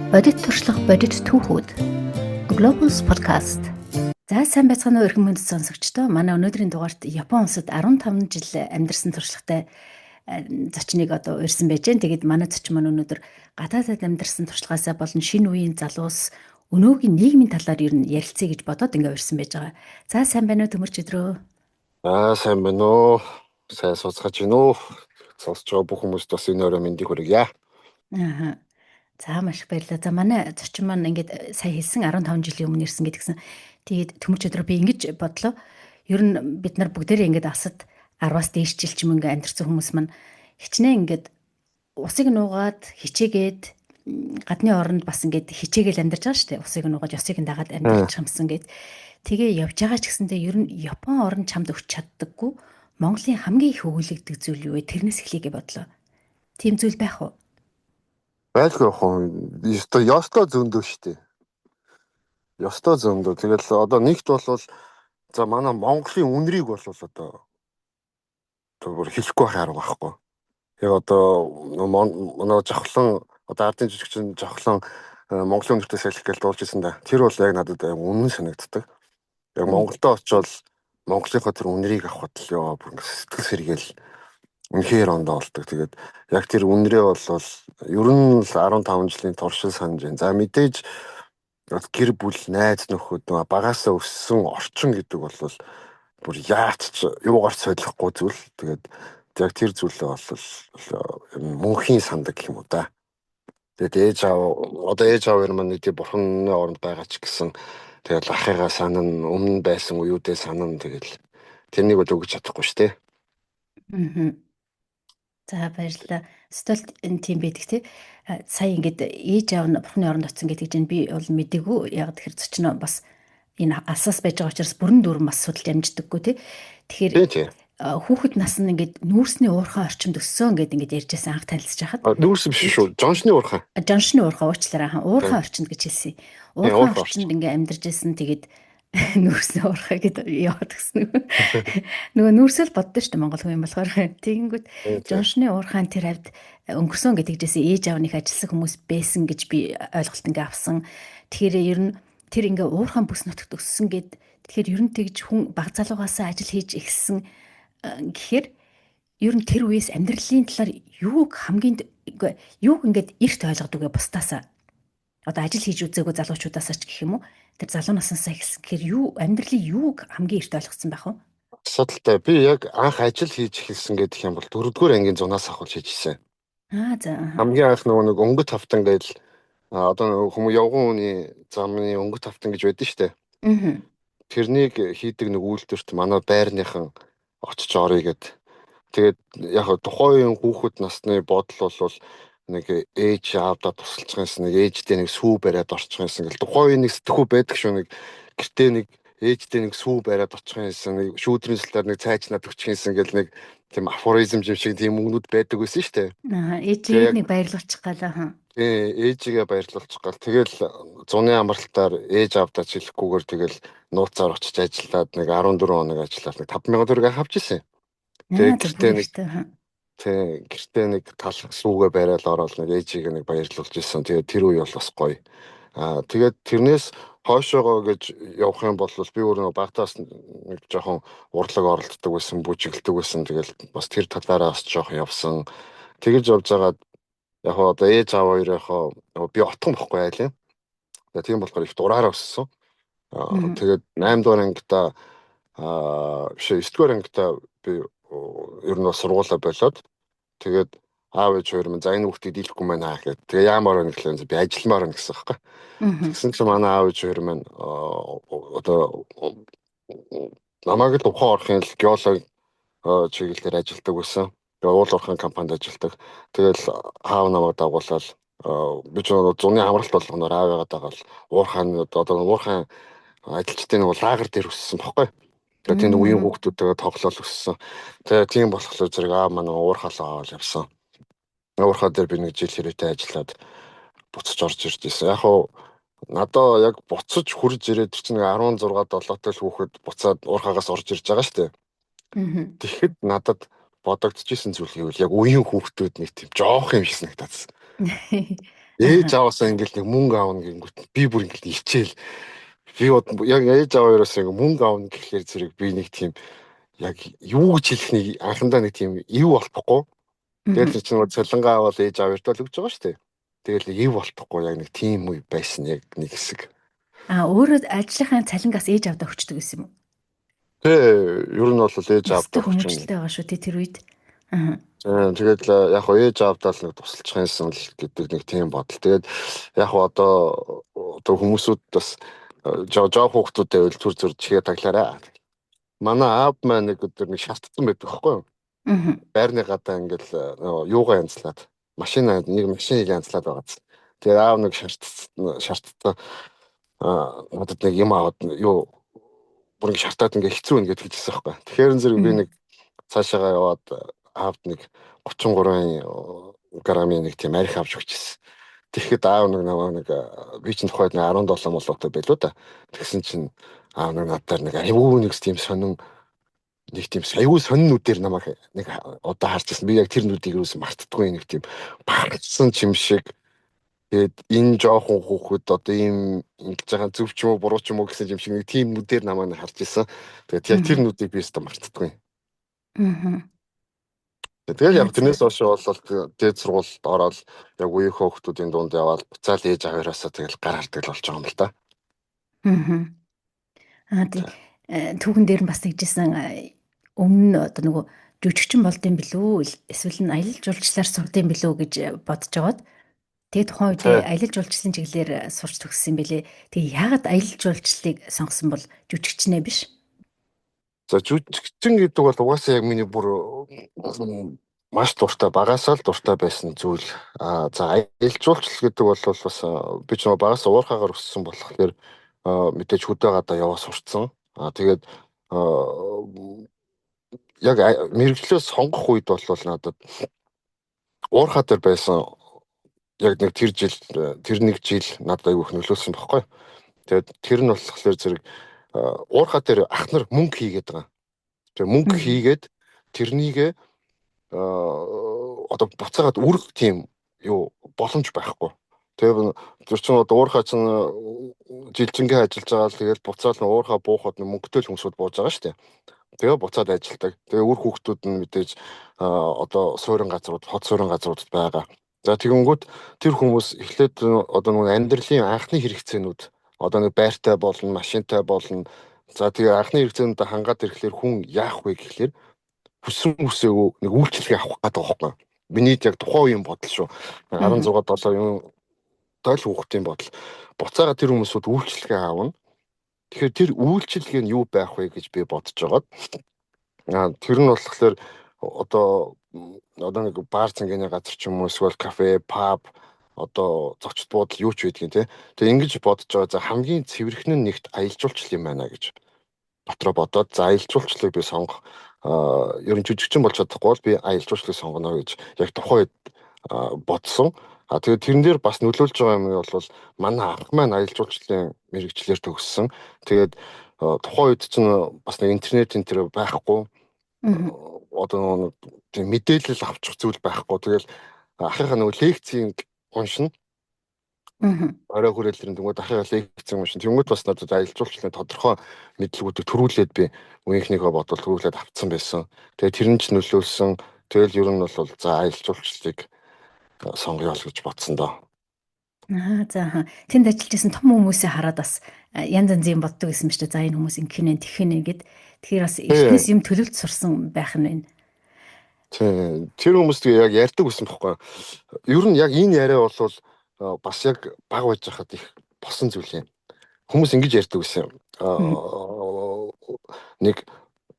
Бодит туршлага, бодит түүхүүд. Globus podcast. За сайн байцгаана уу эрхэм хүнд сонсогчдоо. Манай өнөөдрийн дугаарт Япон улсад 15 жил амьдарсан туршлагатай зочныг одоо урьсан байж гэн. Тэгээд манай зочин маань өнөөдөр гадаадад амьдарсан туршлагаасаа болон шинэ үеийн залуус өнөөгийн нийгмийн талаар ер нь ярилцъя гэж бодоод ингээ урьсан байж байгаа. За сайн байна уу Төмөрч өдрөө? Сайн байна уу? Сайн сонсгож байна уу? Сонсож байгаа бүх хүмүүст бас энэ өрөө мэндийг хүргье. Аа. За маш их баярлалаа. За манай зочин маань ингээд сая хэлсэн 15 жилийн өмнө ирсэн гэдгсэн. Тэгээд Төмөрч өдрөө би ингэж бодлоо. Ер нь бид нар бүгдээрээ ингээд асад 10-аас дээш жил ч юм ингээд амьдэрсэн хүмүүс маань хичнээн ингээд усыг нуугаад хичээгээд гадны оронд бас ингээд хичээгээл амьдарч байгаа шүү дээ. Усыг нуугаад ёсыг дагаад амьдарч хамсан гэд. Тэгээ явж байгаа ч гэсэндээ ер нь Япон орн чамд өгч чаддаггүй. Монголын хамгийн их өгүүлэгдэх зүйл юу вэ? Тэрнээс эхлэе гэж бодлоо. Тийм зүйл байх уу? Байлгүй хүн ёстой зөндөө штэ. Ёстой зөндөө. Тэгэл одоо нэгт бол за манай Монголын үнэрийг бол одоо бүр хэлэхгүй байх арга байхгүй. Яг одоо манай жавхлан одоо ардын жижигчин жавхлан Монголын үнэртэй салхи гэж дуулж ирсэн да. Тэр бол яг надад үнэн санагддаг. Яг Монголдо очивол Монголынхоо тэр үнэрийг авахд л ёо бүр сэтгэл сэргээл үнэхээр ондоо болдог. Тэгээд яг тэр үнэрээ бол ер нь 15 жилийн туршил санаж байна. За мэдээж гэр бүл, найз нөхөд багаасаа өссөн орчин гэдэг бол бүр яач юугаар солихгүй зүйл. Тэгээд яг тэр зүйлээ бол мөнхийн сандаг юм уу да. Тэгээд ээж аав маань нэг бурханы оронд байгаа ч гэсэн тэгэл ахыгаа санана, өмнө байсан үеүдээ санана. Тэгэл тэрнийг бол өгч чадахгүй шүү дээ. За баярлалаа. Стол энэ тийм байдаг тий. Сая ингээд ээж аав нь бурхны оронд очсон гэдэг чинь би бол мэдээгүй. Яг тэр зочноо бас энэ алсаас байж байгаа учраас бүрэн дүүрэн бас судалж амждаггүй тий. Тэгэхээр хүүхэд нас нь ингээд нүүрсний уурхай орчимд өссөн гэдэг ингээд ярьжсэн анх танилцж хахад. Нүүрс биш шүү. Жоншны уурхай. Жоншны уурхай уучлаарай. Уурхай орчинд гэж хэлсэн. Уурхай орчинд ингээд амьдарч байсан. Тэгээд нүүрсний уурхай гэдэг яваад гисэн. Нөгөө нүүрсэл боддоо шүү дээ Монгол хүн юм болохоор. Тэгэнгүүт Жоншны уурхайн тэр хавьд өнгөрсөн гэдэгжсэн ээж аавных ажилласан хүмүүс байсан гэж би ойлголт ингээ авсан. Тэгэхээр ер нь тэр ингээ уурхайн бүс нутагт өссөн гэд тэгэхээр ер нь тэгж хүн баг залуугаасаа ажил хийж эхэлсэн гэхээр ер нь тэр үеэс амьдралын талаар юуг ингээд эрт ойлгодог вэ бусдаасаа. Одоо ажил хийж үзээгүй залуучуудаасаа ч гэх юм уу. Тэр залуу наснасаа эхэлсэн гэхээр амьдралын юуг хамгийн эрт ойлгоцсон байх вэ? Асуудалтай. Би яг анх ажил хийж эхэлсэн гэдэг юм бол 4-р ангийн 100-аас ахвал хийж ирсэн. За. Хамгийн анх нэг өнгөт тавтан гэж одоо хүмүүс явган хүний замны өнгөт тавтан гэж байдаг шүү дээ. Тэрнийг хийдэг нэг үйлдвэрт манай байрныхан очиж орё гэд. Тэгээд яг тухайн үеийн хүүхэд насны бодол бол нэг ээж аавдаа тусалж гэнсэн, нэг ээжтэй нэг сүү бариад орчих гэнсэн гэл тухайн үеийн нэг сэтгүү байдаг шүү. Нэг гэртээ нэг ээжтэй нэг сүү бариад очих гэнсэн, нэг шүүдрийн сэлээр нэг цайч над өгч гэнсэн гэл нэг тийм афоризм шиг тийм үгнүүд байдаг байсан шүү дээ. Ээжийг нэг баярлуулчих галаа. Ээжигээ баярлуулчих гал. Тэгэл зуны амралтаар ээж аавдаа чилэхгүйгээр тэгэл нууцаар очиж ажиллаад нэг 14 хоног ажиллаад нэг 5,000 төгрөг авч ирсэн. Гэртээ нэг талх сүүгээ бариад ороод нэг ээжигээ нэг баярлуулж ирсэн. Тэгээд тэр үе бол бас гоё. Тэгээд тэрнээс хойшоогоо гэж явах юм бол би өөрөө багтаас нэг жоохон урлаг оролддог байсан, бүжиглдэг байсан. Тэгэл бас тэр талаараа бас жоохон явсан. Тэгэж явж байгаад яг одоо ээж аав хоёроо би отхон бохгүй айлын. Тийм болохоор их дураараа өссөн. Тэгээд 8 дугаар ангидаа биш 9 дугаар ангидаа би ер нь сургуулаа болоод тэгээд аав ээж хоёр минь за энэ хүүхдийг дийлэхгүй байна гэхэд тэгээ яамаар байна гэхлээр би ажилламаар байна гэсэн хэрэг. Тэгсэн чинь манай аав ээж хоёр минь одоо намайг л ухаан орохын геолог чиглэлээр ажилладаг байсан. Уул уурхайн компанид ажилладаг. Тэгэл аав намайг дагуулаад би ч зуны амралт болгоноор аавыгаа дагаал уурхайн одоо уурхайн ажилчдын нэг лагер дээр өссөн баггүй. Тэгээд тийм үеийн хүүхдүүдтэйгээ тоглоал өссөн. Тэгээд тийм болохоор зэрэг аав манай уурхаалаа аваад явсан. Уурхаа дээр би нэг жил хэрэг ажиллаад буцаж орж ирж байсан. Яг хуу надаа яг буцаж хурж ирээд чинь 16 7-тай л хүүхэд буцаад уурхаагаас орж ирж байгаа шүү дээ. Тэгэхэд надад бодогдчихсэн зүйл гэвэл яг үеийн хүүхдүүд нэг тийм жоох юм шиг санагдаад. ээж аваасаа ингээл нэг мөнгө аавна гэнгүүт би бүр ингээл ичээл би яг ээж аваароос ингээ мөнгө аавна гэхлээр зэрэг би нэг тийм яг юу гэж хэлэх анхандаа нэг тийм ив болохгүй. Тэгэл чинь цалингаа аваад ээж аваартаа л өгч байгаа шүү дээ. Тэгэл ив болохгүй яг нэг тийм үе байсан яг нэг хэсэг. Өөрөө ажлынхаа цалингаас ээж авдаа өгчдөг гэсэн юм уу? Ер нь бол ээж авдаа өгч юм. Хүмүүжлтэй байгаа шүү тэр үед. Тэгээд яг хоо ээж авдаа л нэг тусалчих юмсан л гэдэг нэг тийм бодол. Тэгээд яг хоо одоо хүмүүсүүд бас жоо хүүхдүүдтэй үл зүр чигээ таглаарай. Манай аав маань нэг өдөр нэг шаардсан байдаг байхгүй юу? Байрны гадаа ингээл юугаа янзлаад нэг машиныг янзлаад байгааз. Тэгээд аав нэг шаардсан надад нэг юм аваад юу бүр ингэ шартаад ингээ хэцүү байна гэж хэлсэн байхгүй. Тэгэхээр зэрэг би нэг цаашаагаа яваад аавд нэг 33 грамын нэг тийм арх авч өгчээсэн. Тэгэхэд аав нэг би чинь тухайд 17 молоотой байлоо да. Тэгсэн чинь аав надаар нэг аюу нэг тийм сонин нүдээр намайг нэг одоо харж ирсэн. Би яг тэр нүдийг юусэн мартдаггүй нэг тийм багцсан чим шиг. Тэгээд энэ жоохон хүүхэд одоо ийм ингэж байгаа зөв ч юм уу буруу ч юм уу гэсэн юм шиг нэг тийм нүдээр намайг харж ирсэн. Тэгээд яг тэр нүдийг би өөртөө мартдаггүй. Тэгээд яг тэрнээс хойш бол дээд сургуульд ороод яг үеийнхөө хүүхдүүдийн дунд яваад буцаал ээж аваараасаа тэгэл гар хартгал болж байгаа юм л да. Түүхэн дээр нь бас тэгжсэн өмнө одоо нөгөө жүжигчин болдсон билүү эсвэл аялал жуулчлалаар сурдсан билүү гэж бодож байгаад тэгээд тухайн үед аялал жуулчлалын чиглэлээр сурч төгссөн байлээ. Тэгээд яагаад аялал жуулчлалыг сонгосон бол жүжигчнээ биш? За жүжигчин гэдэг бол угаасаа яг миний бүр маш дуртай багасаа л дуртай байсан зүйл. За аялал жуулчлал гэдэг бол бас би ч нөгөө багасаа уурхаагаар өссөн болохоор мэдээж хөдөө гадаа яваа сурцсан. Тэгээд яг мэрэгчлээ сонгох үед бол надад уурхаа дээр байсан яг нэг тэр нэг жил надад аягүй их нөлөөлсөн байхгүй. Тэгээд тэр нь болохоор зэрэг уурхаа дээр ах нар мөнгө хийгээд байгаа. Тэгээд мөнгө хийгээд тэрнийгээ одоо буцаагаад үрэх тийм юу боломж байхгүй. Тэгээд тэр чинь одоо уурхаа чинь жилжингээ ажиллаж байгаа л тэгээд буцаал уурхаа буухад мөнгөтэй л хүмүүсүүд бууж байгаа шүү дээ. Тэгээ буцаад ажилдаг. Тэгээ үр хүүхдүүд нь мэдээж одоо суурин газрууд, хот суурин газруудад байгаа. За тэгэнгүүт тэр хүмүүс эхлээд одоо нэг амьдралын анхны хэрэгцээнүүд одоо нэг байртай болно, машинтай болно. За тэгээ анхны хэрэгцээнүүдэд хангаад ирэхлээр хүн яах вэ гэхлээр хүссэн хүсээгүй нэг үйлчлэгээ авах гэдэг байхгүй. Миний яг тухайн үеийн бодол шүү. 16 7 юм тойл хүүхдийн бодол. Буцаага тэр хүмүүсүүд үйлчлэгээ аавна. Тэгэхээр тэр үйлчлэгээ нь юу байх вэ гэж би бодож байгаа. Тэр нь болохоор одоо нэг баар цангийн газар ч юм уу эсвэл кафе, паб одоо зочд буудал юу ч байдгийн те. Тэгээ ингэж бодож байгаа. За хамгийн цэвэрхэн нь нэгт аялал жуулчлал юм байна гэж дотроо бодоод за аялал жуулчлалыг би сонгох. Ер нь жүжигчин болж чадахгүй бол би аялал жуулчлалыг сонгоно гэж яг тухайн үед бодсон. Тэгээд тэрэн дээр бас нөлөөлж байгаа юм бол манай ах маань аялал жуулчлалын мэрэгчлэр төгссөн. Тэгээд тухайн үед чинь бас нэг интернет энэ байхгүй. Одоо тийм мэдээлэл авчих зүйл байхгүй. Тэгэл ахыхаа нөгөө лекцийн уншина. Орой хүрээлрэн тэнгууд ахыхаа лекцийн уншина. Тэнгууд бас надад аялал жуулчлалын тодорхой мэдлэгүүдийг төрүүлээд би үеийнхнийхөө бодвол төрүүлээд авцсан байсан. Тэгээд тэр нь ч нөлөөлсөн. Тэгэл ер нь бол за аялал жуулчлалыг сонгоё л гэж бодсон доо. За тэнд ажиллаж исэн том хүмүүсээ хараад бас янз янзын боддог гэсэн мэт. За энэ хүмүүс ингэхнэ тэгхнэ гэд. Тэгэхээр бас эхнээс юм төлөвлөж сурсан байх нь байна. Тэр хүмүүс яг ярьдаг гэсэн бохгүй. Ер нь яг энэ яриа бол бас яг баг байж хахад их босон зүйл юм. Хүмүүс ингэж ярьдаг гэсэн. Нэг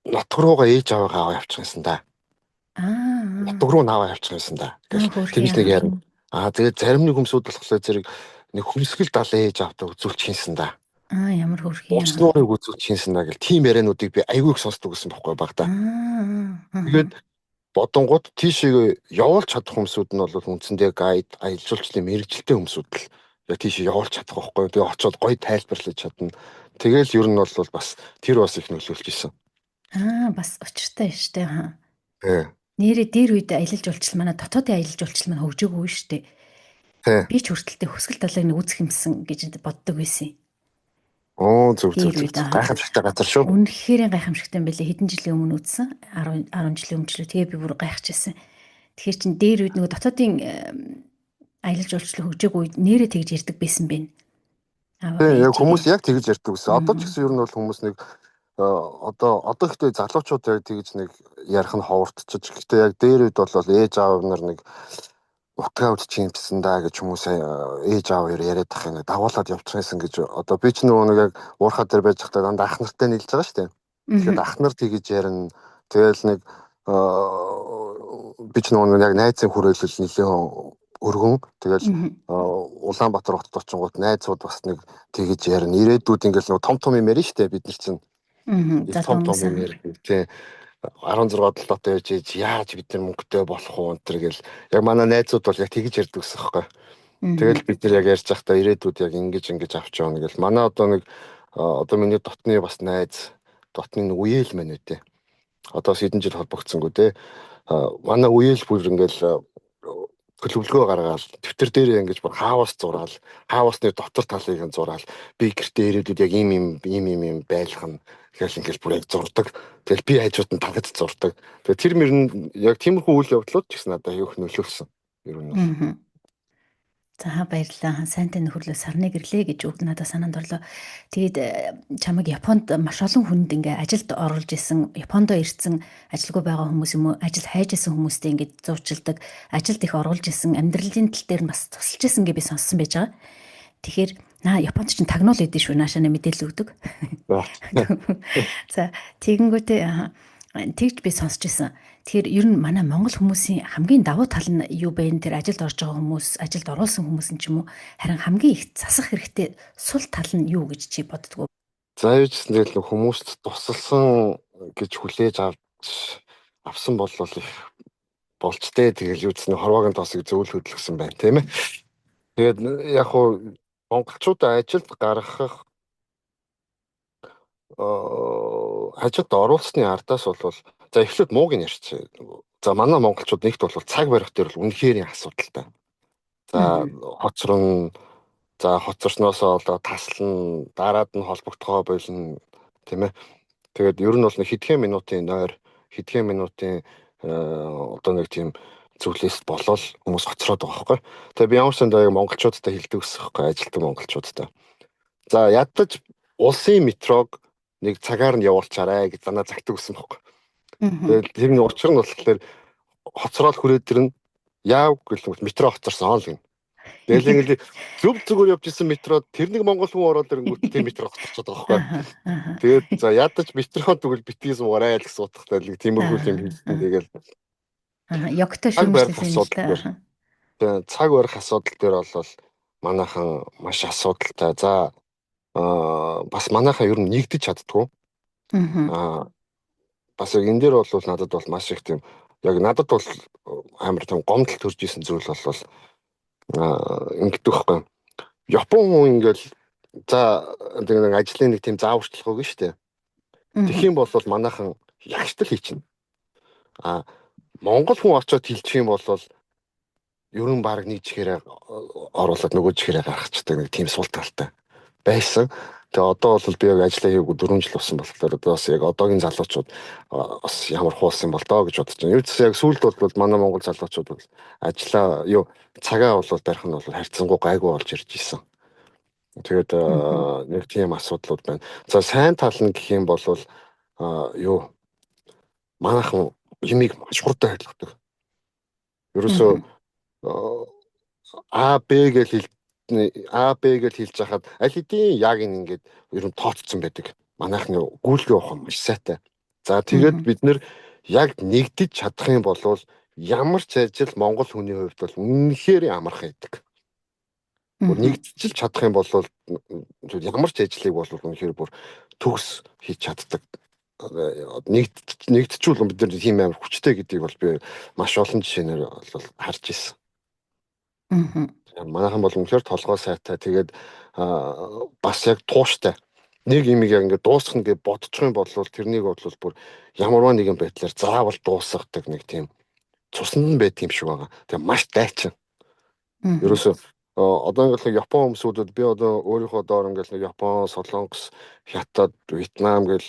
нутг руугаа ээж аваагаа аваа явчих юмсан да. Нутг руу наваа явчих юмсан да. Тэгж нэг ярина. Тэгээд зарим нэг хүмүүсүүд болохоор зэрэг нэг хөмсгөл далаа ээж авдаг үзүүлчих юмсан да. Ямар хөрх юм. Уснуурыг үзүүлчих юмсан да гэл тийм яриануудыг би айгүй их сонсдог гэсэн бохгүй багтаа. Тэгээд бодонгууд тийшээ явуулж чадах хүмүүсүүд нь бол үндсэндээ гайд, аялал жуулчлалын мэрэгчлээ хүмүүсүүд л яг тийшээ явуулж чадах байхгүй. Тэгээ очиод гоё тайлбарлаж чадна. Тэгэл ер нь бол бас тэр бас их нөлөөлж исэн. Бас учиртай штэ нэрээ дээр үед аялал жуулчлал манай дотоодын аялал жуулчлал маань хөгжөөгүй штэ. Тий. Би ч хүртэлтэй хөсгөл далайг нэг үзэх юмсан гэж боддог байсан. Оо зөв зөв Тэр зөв. үед Гайхамшигтай газар шүү. үнэхээр гайхамшигтай юм байлээ. Хэдэн жилийн өмнө үзсэн. 10 жилийн өмнө ч лөө. Тэгээ би бүр гайхажсэн. Тэгэхээр чин дээр үед нөгөө дотоодын аялал жуулчлал хөгжөөг үед нэрээ тэгж ярьдаг байсан бэ. Тий, яг хүмүүс яг тэгж ярьдаг гэсэн. Одоо ч гэсэн ер нь бол хүмүүс нэг одоо ихтэй залуучууд яг тэгж нэг ярих нь ховордчих. Гэхдээ яг дээр үед бол ээж аав нар нэг утгаа үдчих юмсан да гэж хүмүүс ээж аав яриад тах нэг дагуулад явчихсан гэж одоо би ч нөгөө нэг яг уурхаа дээр байж байхдаа дандаа ах нартай нийлж байгаа шүү дээ. Тэгэхээр ах нар тэгж ярина. Тэгэл нэг би ч нөгөө яг найзын хүрээлэл нэлээд өргөн. Тэгэл Улаанбаатар хотод очингууд найзууд бас нэг тэгж ярина. Ирээдүйд ингээл нөгөө том юм ярина шүү дээ бид нар чинь. Том юм ярина. Тий. 16 долоотой байж яаж бид нар мөнгөтэй болох уу энэ төр гэл яг манай найзууд бол яг тэгж ярьдаг гэсэн хэвхэв. Тэгэл бид нар яг ярьж байхдаа ирээдүйд яг ингэж авч явна гэл манай одоо нэг одоо миний дотны бас найз дотны нэг үеэл мэн үтэй. Одоо хэдэн жил холбогдсонгүй те. Манай үеэл бүр ингээл төлөвлөгөө гаргаад Twitter дээр ингэж бүр хаавас зураал хаавасны дотор талыг нь зураал би гэртээ ирээдүйд яг ийм байлах нь ингээл бүр яг зурдаг. Тэгэл би хажууд нь тагад зурдаг. Тэгээ тэр мөр нь яг тиймэрхүү үйл явдлууд ч гэсэн надад аюух нөлөөлсөн. Ер нь бол. За баярлалаа. Сайнтай нөхөрлөө сарны гэрлээ гэж үг надад санаанд орлоо. Тэгээд чамайг Японд маш олон хүнд ингээ ажилд оруулж исэн, Япондоо ирсэн ажилгүй байгаа хүмүүс юм уу, ажил хайж исэн хүмүүстэй ингээ зуучилдаг, ажилд их оруулж исэн, амьдралын тал дээр бас тусалж исэн гэж би сонссон байж байгаа. Тэгэхээр Японд чинь тагнуул өгдөө шүү, наашаа мэдээлэл өгдөг. За тэгэнгүүтээ тэгж би сонсч исэн. Тэгэхээр ер нь манай монгол хүмүүсийн хамгийн давуу тал нь юу бэ? Тэр ажилд орж байгаа хүмүүс, ажилд оруулсан хүмүүс нь ч юм уу, харин хамгийн их засах хэрэгтэй сул тал нь юу гэж чи боддгоо? За юу ч гэсэн тэгэл хүмүүст тусалсан гэж хүлээж авсан бол их болч дээ. Тэгэл юу ч гэсэн хорвоогийн тоосыг зөвл хөдөлгсөн байна, тийм ээ. Тэгээд яг хуу монголчуудаа ажилд гаргах ажилд оруулсны ардаас бол за эхлээд мууг нь ярьчих. За манай монголчууд нэгт бол цаг барих дээр бол үнэхээр асуудалтай. За хоцорсноосоо болоод таслан дараад нь холбогдохоо болно, тийм ээ. Тэгээд ер нь бол нэг хэдхэн минутын нойр, хэдхэн минутын одоо нэг тийм зүйлээс болол хүмүүс хоцроод байгаа байхгүй. Тэгээд би ямар ч сандаа монголчуудтай хэлдэг гэсэн байхгүй, ажилтан монголчуудтай. За ядаж улсын метрог нэг цагаар нь явуулчаарай гэж занаа загтаг гэсэн байхгүй. Тэгээд тэрний учир нь болохоор хоцроод хүрээд тэрнэ яав гэл метро хоцорсон л гин. Тэгэл ингээл зүгээр явж исэн метрод тэр нэг монгол хүн ороод ирэнгүүт тэр метро хоцорчод байгаа байхгүй. Тэгээд за ядаж метроо тэгвэл битгий суугарай л гэсэн утгатай л тиймэрхүү юм хэлсэн. Тэгэл ягтай шүүмжлэсэн. Тэгээд цаг барих асуудал дээр бол манайхан маш асуудалтай. За бас манайхаа ер нь нэгдэж чаддгүй. Бас яг энэ дээр бол надад бол маш их тийм яг надад бол амар тийм гомдол төрж исэн зүйл бол ингэдэг байхгүй. Япон хүн ингээл за нэг ажлын нэг тийм зааварчилгаагүй шүү дээ. Тэгэх юм бол манайхан ягштал хийчихнэ. Монгол хүн очиод хэлчих юм бол ер нь баг нэг чихээрээ оруулаад нөгөө чихээрээ гаргацдаг нэг тийм сул талтай байсан. Тэгээ одоо бол би яг ажиллаа хийгээгүй 4 жил болсон болохоор одоо бас яг одоогийн залуучууд бас ямар хуулсан бол доо гэж бодож байна. Юу ч яг сүүлд бол манай монгол залуучууд бол ажиллаа цагаа бол барих нь бол харьцангуй гайгүй болж ирж исэн. Тэгээд нэг тийм асуудлууд байна. За сайн тал нь гэх юм бол манайхан юмыг маш хурдан ойлгодог. Ерөөсөө А Б гэж хэлж хахад аль хэдийн яг ингээд ер нь тооцсон байдаг. Манайхны гүйлгээ ухаан маш сайтай. За тэгээд бид нэр яг нэгдэж чадах юм бол ямар ч ажил монгол хүний хувьд бол үнэхээр амархан байдаг. Нэгдэж чадах юм бол ямар ч ажлыг бол үнэхээр бүр төгс хийж чаддаг. Нэгдчихвэл бид нар тийм амар хүчтэй гэдгийг бол би маш олон жишээнээр бол харж ирсэн. Манайхан бол үнэхээр толгой сайтай. Тэгээд бас яг тууштай. Нэг имийг яг ингээд дуусгах гэж бодчих юм бол тэрнийг бол бүр ямарваа нэгэн байдлаар заавал дуусгадаг нэг тийм цуснд нь байдаг юм шиг байгаа. Тэгээ маш дайчин. Ерөөсөө одоо ингээл Япон хүмүүсүүд би одоо өөрийнхөө доор ингээл Япон, Солонгос, Хятад, Вьетнам гэл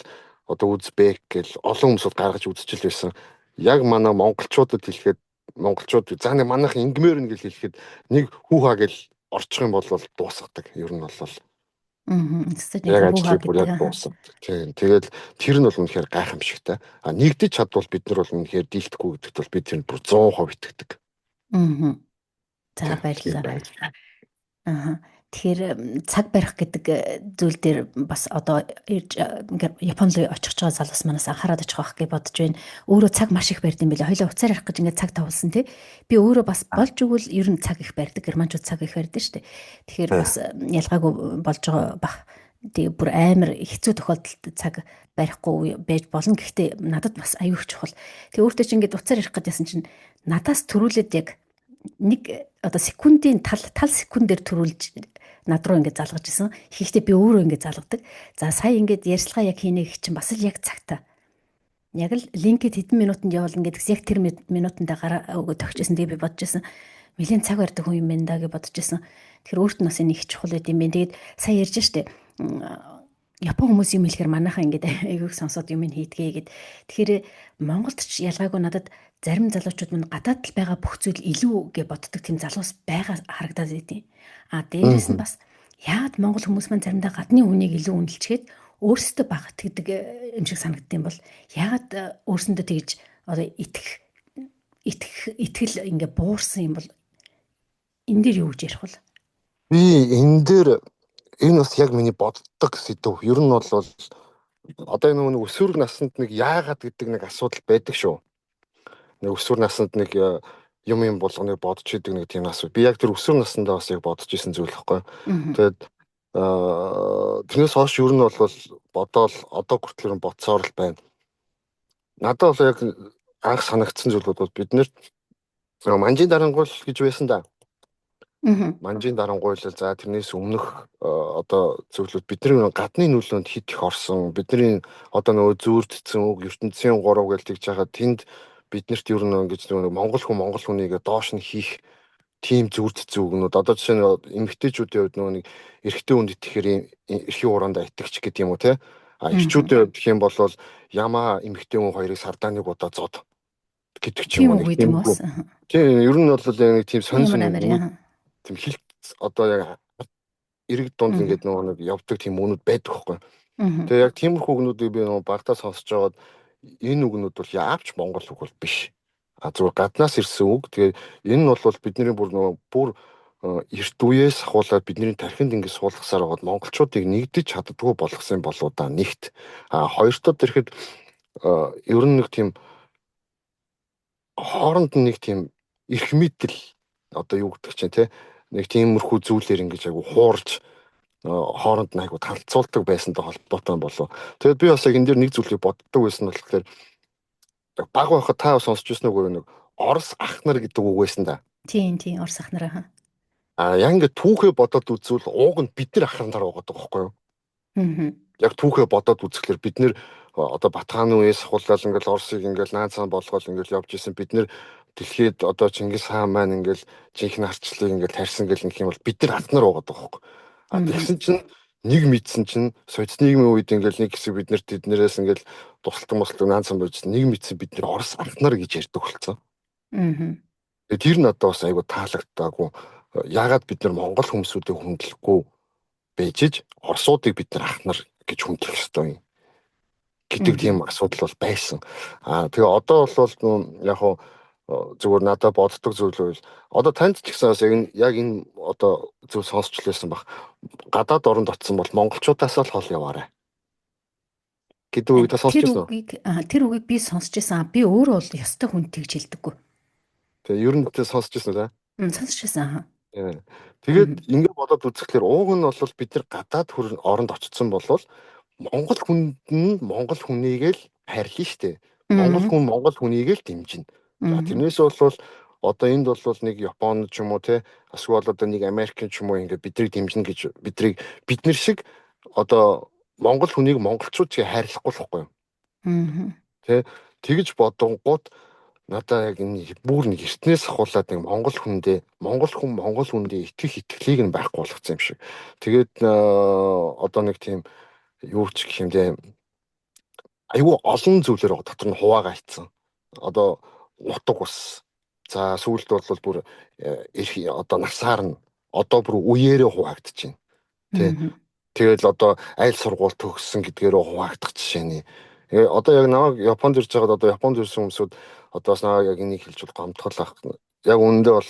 одоо Узбек гэл олон хүмүүсүүд гаргаж үзчихэл байсан. Яг манай монголчуудад хэлэхэд монголчууд за нэг манайх ингмээр нэг хэлэхэд нэг хүүхаа гэл орчих юм бол дуусгадаг. Ер нь бол яг ажлыг бүр яг дуусгадаг. Тийм. Тэгээд тэр нь бол үнэхээр гайхамшигтай. А нэгдэж чадвал бид нар бол үнэхээр дийлдэхгүй гэдэгт бол бид тэр 100% итгэдэг. За баярлалаа. Тэгэхээр цаг барих гэдэг зүйл дээр бас одоо ингээд Японд очих байгаа залуус манаас анхаарал очих байх гэж бодож байна. Өөрөө цаг маш их барьд юм билээ. Хоёлаа уцаар ярих гэж ингээд цаг тавуулсан тий. Би өөрөө бас болж игэл ер нь цаг их барьдаг. Германчууд цаг их барьдаг шүү дээ. Тэгэхээр бас ялгаагүй болж байгаа бах. Тэгээ бүр амар хэцүү тохиолдолд цаг барихгүй байж болно. Гэхдээ надад бас аюул чухал. Тэгээ өөртөө чи ингээд уцаар ярих гэдсэн чинь надаас төрүүлээд яг нэг одоо секундын тал секундээр төрүүлж над руу ингээд залгаж исэн. Хийхдээ би өөрөө ингээд залгадаг. За сая ингээд ярьцлага яг хийнэ гэх чинь бас л яг цагтаа. Яг л линкэд хэдэн минутанд явуулна гэдгс яг тэр минутанд гараа тогтчихсон. Тэгээ би бодож исэн. Нэлийн цаг барьдаг хүн юм байна да гэж бодож исэн. Тэгэхээр өөрт нь бас энэ их чухал байт юм байна. Тэгээд сая ярьж штэ. Япон хүмүүс юм хэлэхээр манайхаа ингээд айгүйг сонсоод юм хийдгээ гэд. Тэгэхээр Монголд ч ялгаагүй надад зарим залуучууд мань гадаад л байгаа бүх зүйл илүү гэж боддог тийм залуус байгаа харагдаад байдیں۔ Дээрээс нь бас яагаад монгол хүмүүс маань заримдаа гадны хүнийг илүү үнэлчихэд өөрсдөө багт гэдэг юм шиг санагдсан бол яагаад өөрсөндөө тэгж одоо итгэл ингээ буурсан юм бол энэ дээр юу гэж ярих вэ? Би энэ дээр энэ бас яг миний боддог сэдв. Ер нь бол одоо энэ нэг өсвөр наснд нэг яагаад гэдэг нэг асуудал байдаг шүү. Нэг өсвөр наснд нэг юм болгоныг бодож идэг нэг тийм асуудал. Би яг тэр өсвөр наснда бас яг бодож исэн зүйл хэвгүй. Тэгээд тэрнээс хойш ер нь бол бодоол одоо хүртэл бодсоор л байна. Надад бол яг анх санагдсан зүйлүүд бол бид нэр манжийн дарангуул гэж байсан да. Манжийн дарангуул за тэрнээс өмнөх одоо зөвлөд бидний гадны нөлөөнд хит их орсон. Бидний одоо нөгөө зүүрдсэн үг ертөнцийн 3 гэж тэгж байгаа тэнд биднэрт ер нь ингэж нэг монгол хүнийг доош нь хийх тийм зүүрдсэн үгнүүд одоо жишээ нь эмэгтэйчүүдийн хувьд нөгөө нэг эрэгтэй хүнд итгэхээр эрхийн ураандаа итгэж гэдэг юм уу те. Эрчүүдийн хувьд гэх юм бол ямаа эмэгтэй хүн хоёрыг сардаа нэг удаа зод гэдэг ч юм уу. Тийм ер нь бол нэг тийм сонирхол тийм хилт одоо яг эрэг дунд ингээд нэг явдаг тийм үнүүд байдаг байхгүй. Тэгээ яг тиймэрхүү үгнүүдийг би багтаа сонсож байгаад энэ үгнүүд бол яавч монгол үг бол биш. Зүгээр гаднаас ирсэн үг. Тэгээ энэ нь бол бидний бүр эрт үеэс ахуулаад бидний тархинд ингээд суулгасаар байгаад монголчуудыг нэгдэж чаддгүй болгосон болоо да нэгт. Хоёртод ирэхэд ер нь нэг тийм хооронд нэг тийм эрх мэдэл одоо юу гэдэг чинь те нэг тиймэрхүү зүйлээр ингэж айгу хуурж хооронд нь айгу талцуулдаг байсантай холбоотой болов. Тэгээд би бас яг энэ дэр нэг зүйлийг боддог байсан нь болохоор баг байхад та сонсч ирсэн үгээр нэг Орос ах нар гэдэг үг байсан да. Тийм Орос ах нар яг ингэ түүхээ бодоод үзвэл ууг нь бид нар ах нар байгаа байхгүй юу? Яг түүхээ бодоод үзэхлээр бид нэр одоо Батхааны үеэс ахуулаад ингээл Оросыг ингээл наацсан болгоод ингээл явж исэн бид нэр дэлхийд одоо Чингис хаан маань ингээл жинхэнэ арчлыг ингээл тарьсан гэл нэг юм бол бид нар ах нар байгаа байхгүй юу? Тэгсэн чинь нэг мэдсэн чинь социализмын үед ингээл нэг хэсэг бид нарт тэднэрээс ингээл тусалдаг наацсан болж нэг мэдсэн бид нар Орос ах нар гэж ярьдаг болсон. Тэр надад бас айгу таалагдаагүй. Яагаад бид нар монгол хүмүүсүүдийг хүндлэхгүй бэжж орсуудыг бид нар ах нар гэж хүндлэх ёстой юм гэдэг тийм асуудал бол байсан. Тэгээ одоо бол яг зүгээр надад боддог зүйл бол одоо танд ч гэсэн яг энэ одоо зүйл сонсч лээсэн баг. Гадаад оронд очсон бол монголчуудаас л хол яваарай гэдэг үгийг та сонсч байсан. Тэр үгийг би сонсч байсан. Би өөрөө бол ёстой хүн тэгж хэлдэггүй. Тэгээ ер нь сонсч байсан да? Сонсч байсан. Тэгээд ингээд бодоод үзэхлээр ууг нь бол бид нар гадаад оронд очсон болвол монгол хүнд нь монгол хүнийг л хайрлаа штэ. Монгол хүн монгол хүнийг л дэмжинэ. За тэрнээс бол одоо энд бол нэг Япон ч юм уу те эсвэл одоо нэг Америк ч юм уу ингээд бидрийг дэмжинэ гэж бид нар шиг одоо монгол хүнийг монголчууд чи хайрлахгүй л байхгүй юу? Тэ тэгж бодонгууд надаа яг энэ бүр нэг эртнээс ахуулаад нэг монгол хүндээ итгэх итгэлийг нь байхгүй болгоцсон юм шиг. Тэгээд одоо нэг тийм юу ч гэх юм дээ айгүй олон зүйлээр дотор нь хуваагаа хийцэн. Одоо нутаг ус. За сүүлд бол бүр одоо насаар нь одоо бүр үеэрээ хуваагдчихээн. Тэ. Тэгэл одоо айл сургууль төгссөн гэдгээрөө хуваагдах жишээний. Одоо яг намайг Японд ирж байгаад одоо Японд ирсэн хүмүүсүүд одоо бас намайг яг энийг хэлж бол гомдтолох. Яг үүндээ бол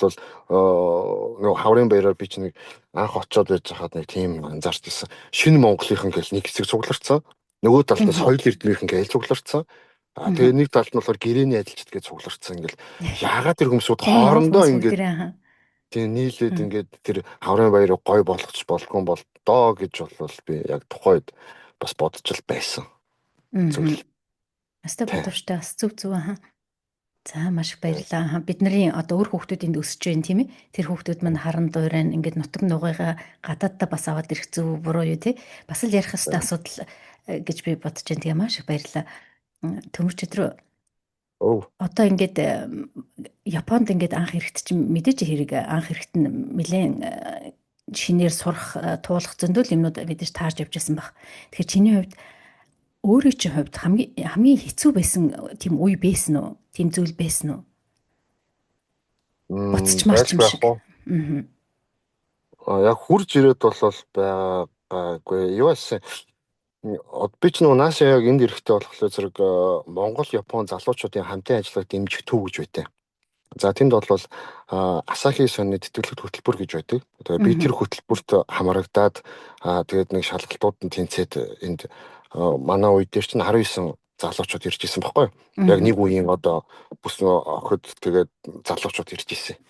нөгөө хаврын баяраар би ч нэг анх очиод байж хахад нэг тийм анзаарч ирсэн. Шинэ Монголынхан гэж нэг хэсэг цугларцсан. Нөгөө талд нь соёл эрдмийнхэн гэж цугларцсан. Тэгээ нэг талд нь болохоор гэрээний ажилчид гэж цугларцсан. Ингээл яагаад тэр хүмүүсүүд хоорондоо ингээд тийм нийлээд ингээд тэр хаврын баярыг гой болгоч болгон бол доо гэж бол би яг тухайд бас бодож л байсан. Зүйл. Аста бодвчтай бас зүв аа. За маш их баярлалаа. Бидний одоо өөр хүүхдүүд энд өсөж байна тийм ээ. Тэр хүүхдүүд мань харан дуурайн ингээд нутаг нугайгаа гадааддаа бас аваад ирэх зүв буруу юу тий. Бас л ярих хэвээр асуудал гэж би бодож байна. Тэгээ маш их баярлалаа. Төмөрч өдрөө. Одоо ингээд Японд ингээд анх ирэхэд чинь мэдээж хэрэг анх ирэхэд нь нэлээд шинээр сурах туулах зөндөл юмнууд мэдээж таарж явж байсан баг. Тэгэхээр чиний хувьд өөрөө чинь хувьд хамгийн хэцүү байсан тийм үе байсан уу? Тийм зүйл байсан уу? Буцаж марч юм шиг. Яг хурж ирээд бол байгаагүй. Юу байсан? Би ч наашаа яг энд ирэхтэй болохоор зэрэг Монгол Япон залуучуудын хамтын ажиллагааг дэмжих төв гэж байдیں۔ За тэнд бол Асахи сонины тэтгэлэгт хөтөлбөр гэж байдаг. Тэгээ би тэр хөтөлбөрт хамрагдаад тэгээд нэг шалгалтууд нь тэнцээд энд манай үед дээр чинь 19 залуучууд ирж исэн баггүй. Яг нэг үеийн одоо бүс охид тэгээд залуучууд ирж исэн.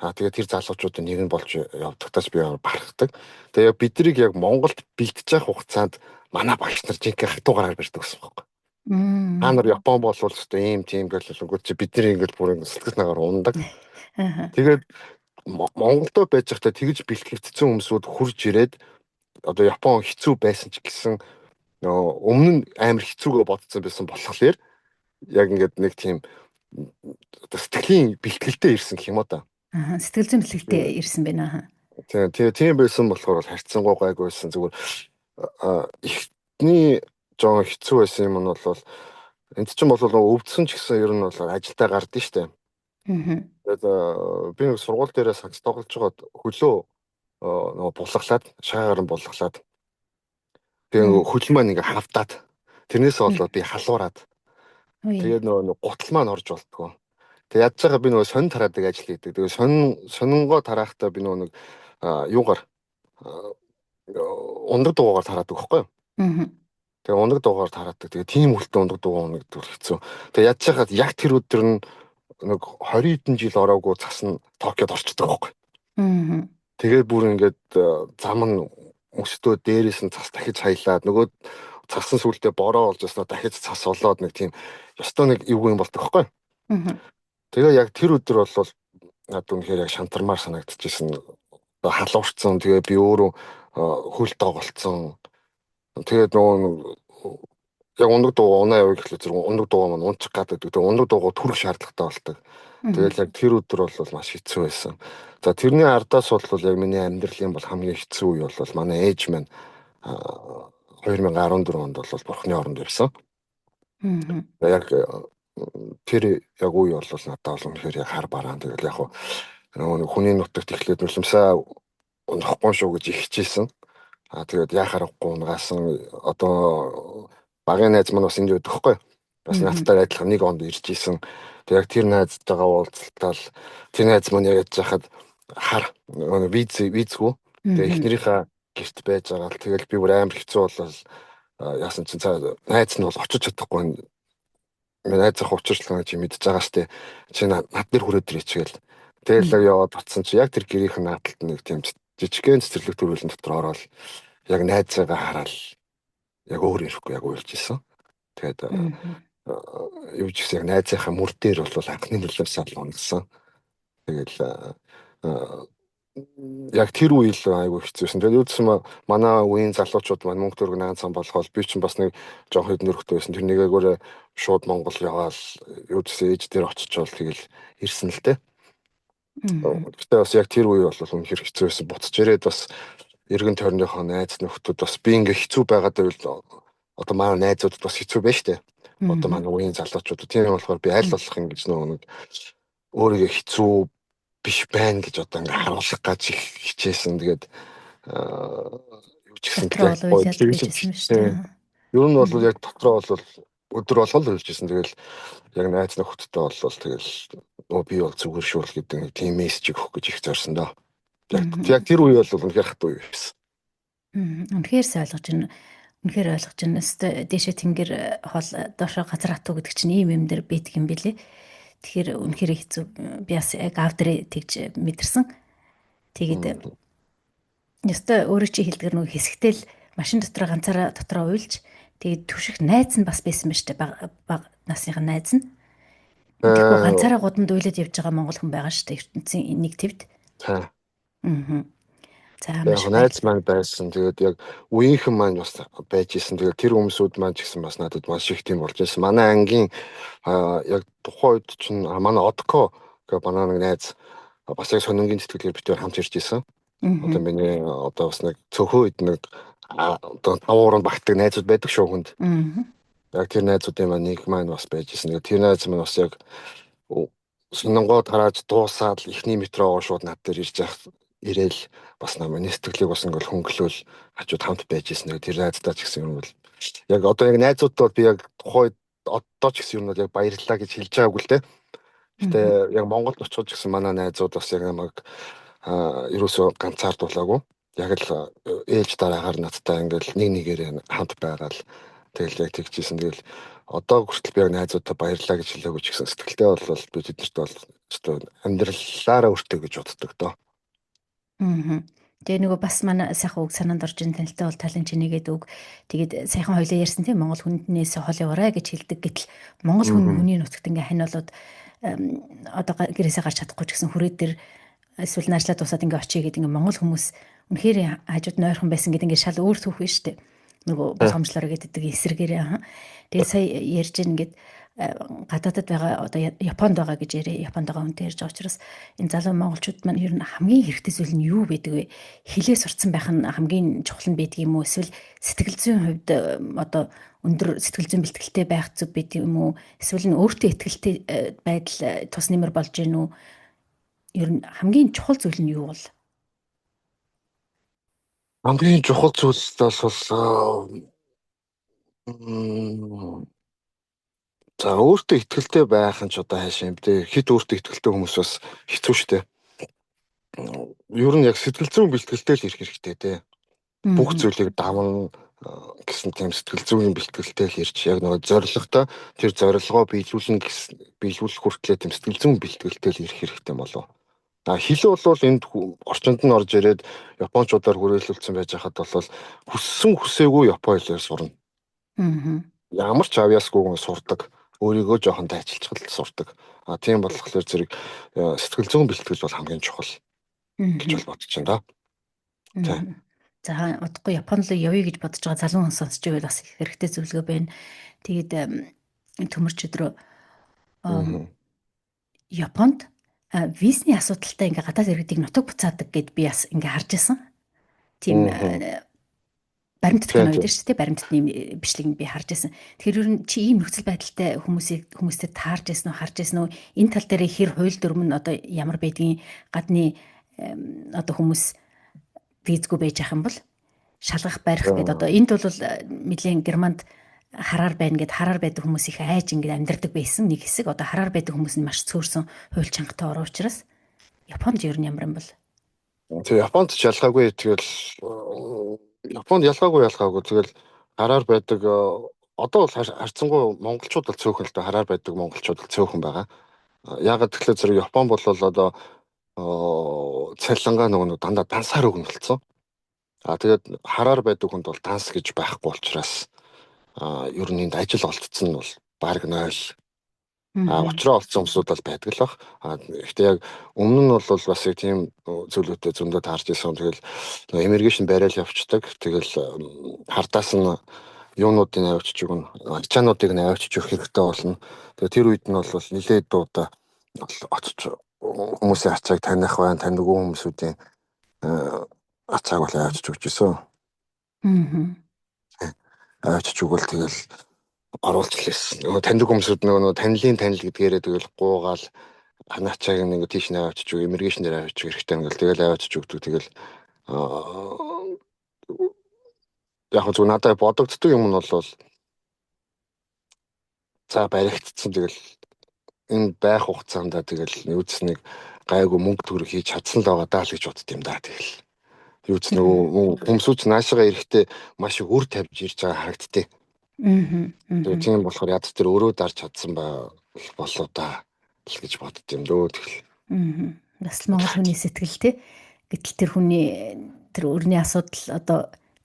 Тэгээд тэр залуучуудын нэг нь болж явдагтаас би барахдаг. Тэгээ биднийг яг Монголд бэлтэж явах хугацаанд манай багш нар жинхэнэ хатуугаар барьдаг гэсэн байхгүй. Та нар Япон бол өстой ийм тийм гэлэлгүүд чи бидний ингээд бүр сэтгэл нагаар ундаг. Тэгээд Монголдо байж байхдаа тэгж бэлтгэгдсэн хүмүүсүүд хурж ирээд одоо Япон хэцүү байсан ч гэсэн өмнө нь амар хэцүүгээ бодсон байсан болохоор яг ингээд нэг тийм сэтгэлийн бэлтгэлтэй ирсэн гэх юм уу та. Сэтгэл зүйн бэлтгэлтэй ирсэн байна. Тийм байсан болохоор харьцангуй гайгүйсэн зүгээр ихний жоо хэцүү байсан юм нь бол энд чинь бол өвдсөн ч гэсэн ер нь бол ажилдаа гардыг штэ. Тэгээд би нэг сургууль дээрээ сакс тоглож байгаад хөлөө нөгөө булгалаад шаагаар нь булгалаад тэгээ хөл маань ингээ хавдаад тэрнээс болоод би халуураад тэгээд нөгөө гутал маань орж болтгоо. Тэг ядж байгаа би нөгөө сонин тараадаг ажил хийдэг. Тэгээ сонингоо тараахтаа би нөгөө нэг юугаар ундаг дугаагаар тараадаг байхгүй юу? Тэгээ ундаг дугаагаар тараадаг. Тэгээ тийм үлтэн ундаг дугаа ундаг хэцүү. Тэгээ ядж хаад яг тэр өдөр нь нэг 20 хэдэн жил ороогүй цас нь Токиод орчдөг байхгүй юу? Тэгээ бүр ингээд зам нь өстөө дээрээс нь цас дахиж хаялаад нөгөө цас нь сүултээ бороо болж яснаа дахиж цас олоод нэг тийм ёстой нэг юу юм болдог байхгүй юу? Тэгээ яг тэр өдөр бол надад үнэхээр яг шантармаар санагдчихсэн. Халуурцсан. Тэгээ би өөрөө хөл доголцсон. Тэгээд нөгөө яг ундаг дуугаа унаа явах гэхлээр зэрэг ундаг дуугаа маань унчих гадаг. Тэгээ ундаг дуугаа түрэх шаардлагатай болдог. Тэгэл яг тэр өдөр бол маш хэцүү байсан. За тэрний ардаас бол яг миний амьдралын бол хамгийн хэцүү үе бол манай ээж маань 2014 онд бол бурхны оронд ирсэн. Яг тэр яг үе бол надад бол үнэхээр яг хар бараан. Тэгэл яг нөгөө хүний нутагт ихлээд нулимсаа унахгүй шүү гэж ихжсэн. Тэгээд яхаар гуунгаасан одоо багын найз маань бас энд байдаг хгүй. Бас надтай адилхан нэг онд ирж исэн. Тэг яг тэр найзтайгаа уулзалтал тэр найз маань яг яж хахад хар визгүй. Тэгээ эхнэрийнхээ гэрт байж байгаа л тэгэл би бүр амар хэцүү болол яасан чинь найз нь бол очиж чадахгүй. Найзах учирчлага чи мэдж байгаа штэ. Чи над дээр хүрээд ирээч гээл. Тэгэл яваад батсан чи яг тэр гэрийнх нь наадталд нэг тийм жижигхэн цэцэрлэг төрүүлэн дотор ороод яг найзаагаа хараад яг өөр ирэхгүй яг уйлж исэн. Тэгээд юу ч гэсэн яг найзынхаа мөр дээр бол анхны нөлөөсөө л унасан. Тэгэл яг тэр үе л айгүй хэцүүсэн. Тэгээд үүдсэн манай үеийн залуучууд маань мөнгө төгрөг наан цан болохоол би чинь бас нэг жоох хэдэн өрхтэй байсан. Тэр нэгээгөөрээ шууд Монгол яваал үүдсэн ээж дээр очичвол тэгэл ирсэн л дээ. Гэхдээ бас яг тэр үе бол үнэхээр хэцүү байсан. Буцаж ирээд бас эргэн тойрныхоо найз нөхдүүд бас би ингээ хэцүү байгаад байвал одоо манай найзуудад бас хэцүү байж тээ. Одоо манай үеийн залуучууд тийм болохоор би аль болох ингэж нэг өөрийгөө хэцүү биш байна гэж одоо ингээ харуулах гэж хичээсэн. Тэгээд юу ч гэсэн ер нь бол яг дотроо бол өдөр болгол хэлжсэн. Тэгэл яг найз нөхдөдтэй болвол тэгэл би бол зүгээр шүү л гэдэг тийм мессеж өгөх гэж их зорьсон доо. Яг тэр үе бол үнэхээр хат үе байсан. Үнэхээр ойлгож байна. Үнэхээр ойлгож байна. Дээшээ тэнгэр хол доошоо газар хатуу гэдэг чинь ийм юм дээр бийдэг юм билэ. Тэгэхээр үнэхээр хэцүү. Би бас яг авдрээ тэгж мэдэрсэн. Тэгээд ёстой өөрөө чи хэлдгэр нэг хэсэгтэл машин дотроо ганцаараа дотроо уйлж тэгээд түших найз нь бас байсан ба штэ баг насныхаа найз нь. Тэгэхгүй ганцаараа гудамд уйлаад явж байгаа монгол хүн байгаа штэ ертөнцийн нэг твд. За яг найз маань байсан. Тэгээд яг үеийнхэн маань бас байж исэн. Тэгээд тэр хүмүүсүүд маань ч гэсэн бас надад маш их тийм болж байсан. Манай ангийн яг тухайн үед чинь манай Одко гэх манай нэг найз бас яг сонингийн сэтгэлээр битээр хамт ирж исэн. Одоо миний одоо бас нэг цөөхөн үед нэг одоо тавууранд багтдаг найзууд байдаг шүү хүнд. Яг тэр найзуудын маань нэг маань бас байж исэн. Тэр найз маань бас яг сонингоод гараад дуусаад ихний метрогоо шууд над дээр ирж явах ирээл бас намайг сэтгэлийг бас ингээл хөнгөлөөл хажууд хамт байж исэн. Тэр найздаа ч гэсэн юм бол яг одоо яг найзуудад би яг тухайд одоо ч гэсэн юм бол яг баярлалаа гэж хэлж байгаагүй л дээ. Гэтэ яг Монголд очиход ч гэсэн манай найзууд бас яг намайг ерөөсөө ганцаардуулаагүй. Яг л ээлж дараагаар надтай ингээл нэг нэгээрээ хамт байгаал тэгэл яг тэгжсэн. Тэгэл одоо хүртэл би яг найзуудаа баярлалаа гэж хэлээгүй ч гэсэн сэтгэлдээ бол би тэднэрт бол өстой амьдралаараа өртөө гэж боддог доо. Тэгээ нөгөө бас манай сайхан үг санаанд орж ин танилтай бол талын чинийгээд үг. Тэгээд сайхан хоёлоо ярьсан тийм Монгол хүннээс хол яваарай гэж хэлдэг. Гэтэл Монгол хүний нутагт ингээ хань болоод одоо гэрээсээ гарч чадахгүй ч гэсэн хүрээд дээр эсвэл наашлаа тусаад ингээ очие гэдэг ингээ Монгол хүмүүс үнэхээр хажууд нойрхон байсан гэдэг ингээ шал өөр түүх биш үү? Нөгөө боломжлороо гэдэг эсрэгээрээ. Тэгээ сая ярьж ингээд гадаадад байгаа одоо Японд байгаа гэж ярэ. Японд байгаа хүнтэй ярьж байгаа учраас энэ залуу монголчууд маань ер нь хамгийн хэрэгтэй зүйл нь юу байдаг вэ? Хилээ сурцсан байх нь хамгийн чухал нь байдаг юм уу? Эсвэл сэтгэл зүйн хувьд одоо өндөр сэтгэл зүйн бэлтгэлтэй байх зүг байдаг юм уу? Эсвэл нь өөртөө ихтэй байдал тус нэмэр болж гин үү? Ер нь хамгийн чухал зүйл нь юу бол? Хамгийн чухал зүйл бол за өөртөө ихтэй байх нь ч одоо хайшаа юм дээ. Хит өөртөө ихтэй хүмүүс бас хэцүү шттэ. Ер нь яг сэтгэл зүйн бэлтгэлтэй л ирэх хэрэгтэй дээ. Бүх зүйлийг давна гэсэн тийм сэтгэл зүйн бэлтгэлтэй л ирж яг нөгөө зорилготой тэр зорилгоо биелүүлэх хүртлээр тийм сэтгэл зүйн бэлтгэлтэй л ирэх хэрэгтэй болов. Хил бол энд орчинд нь орж ирээд японочдоор хүрээлүүлсэн байж хахад бол хүссэн хүсээгүй япон хэлээр сурна. Ямар ч авьяасгүйгээр сурдаг. Өөрийгөө жоохон дайчилчгал сурдаг. Тийм болохоор зэрэг сэтгэл зүйн бэлтгэл бол хамгийн чухал гэж бол бодож байна да. За удахгүй Японд л явъя гэж бодож байгаа залуу хүн сонсч байвал бас хэрэгтэй зөвлөгөө байна. Тэгээд төмөрч өдрөө Японд визний асуудалтай ингээ гадаад иргэдийг нутаг буцаадаг гэд би бас ингээ харж байсан. Тийм баримтат кино байдаг шүү дээ. Баримтатны бичлэгийг би харж байсан. Тэгэхээр ер нь чи ийм нөхцөл байдалтай хүмүүстэй таарж байсан уу, харж байсан уу? Энэ тал дээр хэр хууль дүрм нь одоо ямар байдгийг гадны одоо хүмүүс визгүй байж ах юм бол шалгах барих гэдэг одоо энд бол нэлийн Германд хараар байна гэд хараар байдаг хүмүүс их айж ингээд амьдардаг байсан нэг хэсэг. Одоо хараар байдаг хүмүүс нь маш цөөрсөн хууль чангатай ороо учраас Японд ер нь ямар юм бол? Тэгээ Японд ч ялгаагүй. Тэгэл Японд ялгаагүй. Тэгэл хараар байдаг одоо бол харьцангуй монголчууд бол цөөхөн л дээ. Хараар байдаг монголчууд бол цөөхөн байгаа. Ягаад гэвэл зэрэг Япон бол одоо цалингаа нөгөө дандаа дансаар өгнө болсон. Тэгээд хараар байдаг хүнд бол данс гэж байхгүй учраас ер нь энд ажил олдсон нь бол баг 0. Учраа олцсон хүмүүсүүд бол байдаг л баг. Гэхдээ яг өмнө нь бол бас яг тийм зүйлүүдэд зөндөө таарч ирсэн. Тэгэл эмергейшн барайл явцдаг. Тэгэл хардаас нь юунуудыг авчиж өгнө. Ачаануудыг нь авчиж өгөх хэрэгтэй болно. Тэгээ тэр үед нь бол нэлээд дуудаа очиж хүмүүсийн ачааг таних байна. Тань нөгөө хүмүүсүүдийн ачааг бол авчиж өгч ирсэн. Авчиж өгвөл тэгэл оруулж лээс. Нөгөө таньдаг хүмүүсүүд нөгөө танилын танил гэдгээрээ тэгэл гуугаал ханаачааг нэг тийш нь авчиж өг эмергейшн дээр авчиж хэрэгтэй ингээл тэгэл авчиж өгдөг. Тэгэл яг зөв надад бодогддог юм нь бол за баригдсан тэгэл энэ байх хугацаанд тэгэл юуц нэг гайгүй мөнгө төгрөг хийж чадсан л байгаа даа л гэж бодд юм да. Тэгэл юуц нөгөө хүмүүсүүд наашаага ирэхдээ маш их үр тавьж ирж байгаа харагдтыг. Тэгээ тийм болохоор яд тэр өөрөө дарж чадсан болоо да л гэж бодд юм дөө тэгэл. Бас Монгол хүний сэтгэл те. Гэтэл тэр хүний тэр өрний асуудал одоо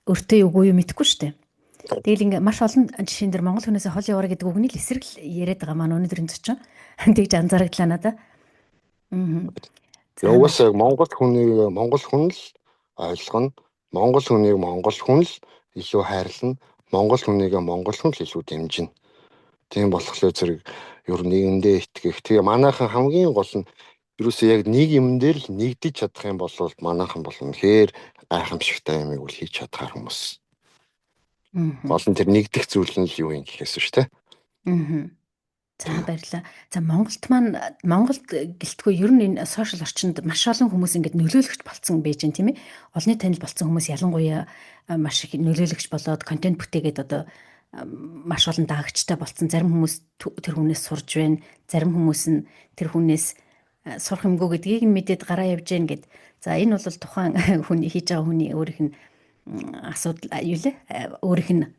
өөртөө юугүй юм итгэхгүй шүү дээ. Тэгэл ингээ маш олон жишээн дээр Монгол хүнээсээ хол яваараа гэдэг үгний л эсрэг л яриад байгаа маань өнөөдрийн зочин. Тэгж анзаарагдлаа надаа. Угаасаа Монгол хүн л ойлгоно. Монгол хүнийг монгол хүн л илүү хайрлана. Монгол хүнийг монгол хүн л илүү дэмжинэ. Тийм болохоор зэрэг ер нь нэгэндээ итгэх. Тэгээ манайхан хамгийн гол нь ерөөсөө яг нэг юм дээр л нэгдэж чадах юм бол манайхан бол үнэхээр гайхамшигтай юмыг үл хийж чадхаар хүмүүс. Гол нь тэр нэгдэх зүйл нь л юу юм гэхээс шүү дээ. За баярлалаа. За Монголд гэлтгүй ер нь энэ сошиал орчинд маш олон хүмүүс ингэж нөлөөлөгч болцсон байж гэн тийм ээ. Олонний танил болцсон хүмүүс ялангуяа маш их нөлөөлөгч болоод контент бүтээгээд одоо маш олон даагчтай болцсон. Зарим хүмүүс тэр хүнээс сурж байна. Зарим хүмүүс нь тэр хүнээс сурах юмгүй гэдгийг нь мэдээд гараа явж гэн гэд. За энэ бол тухайн хүний хийж байгаа хүний өөрийнх нь асуудал юу лээ? Өөрийнх нь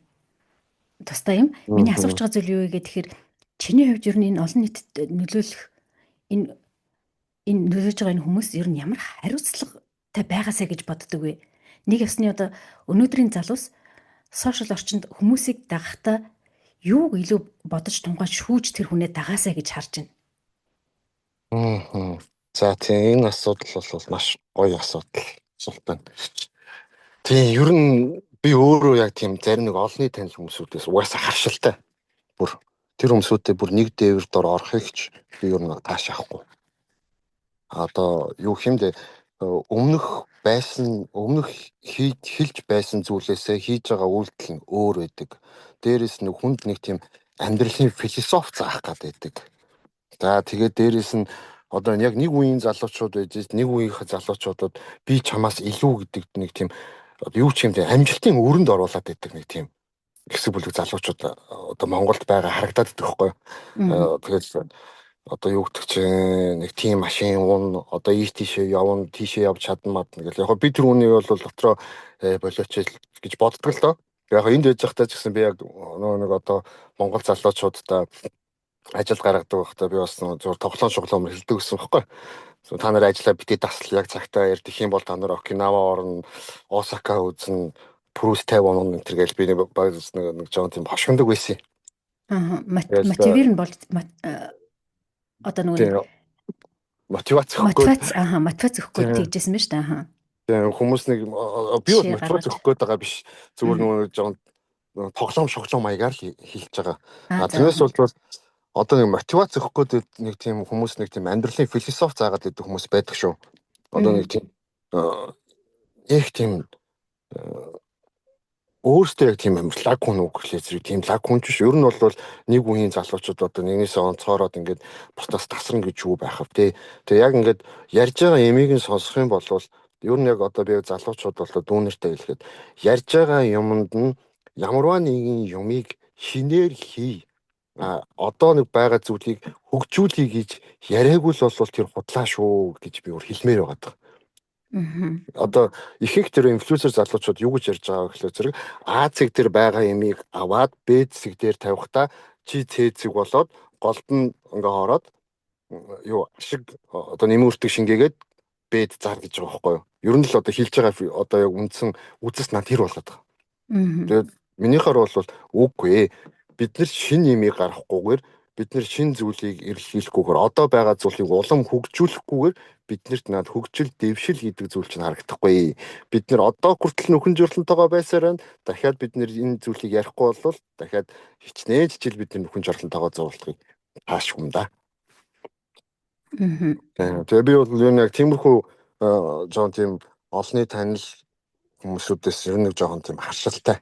тустай юм. Миний асууж байгаа зүйл юу вэ гэхээр чиний хувьд ер нь энэ олон нийтэд нөлөөлөх энэ нөлөөж байгаа энэ хүмүүс ер нь ямар хариуцлагатай байгаасаа гэж боддог вэ? Нэг ясны одоо өнөөдрийн залуус сошиал орчинд хүмүүсийг дагахтаа юуг илүү бодож тунгааж шүүж тэр хүнээ дагаасаа гэж харж байна. За тийм энэ асуудал бол маш гоё асуудал байна. Тийм ер нь би өөрөө яг тийм зарим нэг олонний танил хүмүүсүүдээс угаасаа харшилтай. Бүр тэр хүмүүсүүдтэй бүр нэг дээвэр дор орохыг ч би ер нь тааш авахгүй. Одоо юу хэмдэ өмнөх хэлж байсан зүйлээсээ хийж байгаа үйлдэл нь өөр байдаг. Дээрээс нэг хүнд нэг тийм амьдралын философи заах гэдэг. За тэгээд дээрээс нь одоо яг нэг үеийн залуучууд байж нэг үеийнх залуучуудад би чамаас илүү гэдэг нэг тийм юу ч юм те амжилтын өрөнд оруулаад байдаг нэг тийм хэсэг бүлэг залуучууд одоо Монголд байгаа харагдаад байдаг байхгүй. Тэгээд одоо юу гэдэг чинь нэг тийм машин уун одоо тийшээ явна тийшээ явж чадна мад нэг л яг би тэр үнийг бол дотроо болооч гэж боддог л доо. Яг энд байж захтаа ч гэсэн би яг нэг одоо Монгол залуучуудаа ажил гаргадаг байхдаа би бас зур тоглоом шоглоом хэлдэг гэсэн байхгүй. Та нар ажиллаа битээ дасал яг цагтаа ярьдаг юм бол та нар Окинава орно, Осака үзэн, Прус 50 он энэ төр гэж би нэг жоон тийм хошгондог байсан. Мотивер нь бол одоо нэг мотивац өгөхгүй тэгжсэн байна шүү дээ. Тэгээ хүмүүс нэг би бол мотивац өгөх гээд байгаа биш. Зүгээр нэг жоон тоглоом шоглоом маягаар л хэлж байгаа. Тэрнээс бол одоо нэг мотивац өгөх гээд нэг тийм хүмүүс нэг тийм амьдралын философи заагаад байдаг хүмүүс байдаг шүү. Одоо нэг тийм их тийм өөртөө яг тийм лаг хүн үг гэхлээр зэрэг тийм лаг хүн ч биш. Ер нь бол нэг үеийн залуучууд одоо нэгнээсээ онцгороод ингээд бусдаас тасран гэж юу байх вэ? Тэгээ яг ингээд ярьж байгаа ямиг нь сонсох юм бол ер нь яг одоо би залуучууд бол дүүнертэй хэлэхэд ярьж байгаа юмд нь ямарваа нэгэн юмыг шинээр хий. Одоо нэг байгаа зүйлийг хөгжүүлэе гэж яриаггүй л бол тэр худлаа шүү гэж би өөр хэлмээр байгаа. Одоо ихэнх тэр инфлюенсер залуучууд юу гэж ярьж байгаа гэхлээр зэрэг А зэг дээр байгаа ямиг аваад Б зэг дээр тавихтаа чи С зэг болоод голд нь ингээ ороод юу ашиг одоо нэмэрдэг шингээгээд Б-д зар гэж байгаа байхгүй юу. Ер нь л одоо хэлж байгаа одоо яг үндсэн үзэс над тэр болоод байгаа. Тэгээд минийхаар бол үгүй бид нар шинэ ямиг гаргахгүйгээр бид нэр шин зүйлийг эрэлхийлэхгүйгээр одоо байгаа зүйлийг улам хөгжүүлэхгүйгээр биднэрт над хөгжил, дэвшил гэдэг зүйл чинь харагдахгүй. Бид нэр одоо хүртэл нөхөн жорлонтойгоо байсаар байна. Дахиад бид нэр энэ зүйлийг ярихгүй бол дахиад хичнээн жижиг бид нэр нөхөн жорлонтойгоо зовлохыг таашгүй юм да. Тэгээ би бол яг тиймэрхүү жоон тийм олонний танил хүмүүсүүдээс ер нь нэг жоохон тийм харшилтай.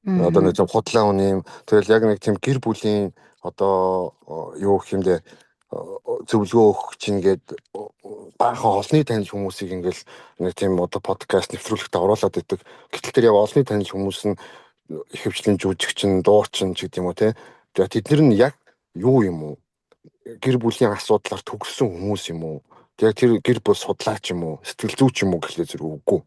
Одоо нэг тийм худлаа үн юм. Тэгэл яг нэг тийм гэр бүлийн одоо юу гэх юм бэ зөвлөгөө өгөх чинь гээд баахан олонний танил хүмүүсийг ингээл нэг тийм одоо подкаст нэвтрүүлэгт оруулаад идэг. Гэтэл тэр яг олонний танил хүмүүс нь ихэвчлэн жүжигчин, дуучин ч гэдэг юм уу те. Тэгээ тэднэр нь яг юу юм уу? Гэр бүлийн асуудлаар төгссөн хүмүүс юм уу? Тэгээ тэр гэр бүл судлаач юм уу? Сэтгэл зүйч юм уу гэхлээр зэрэг үгүй.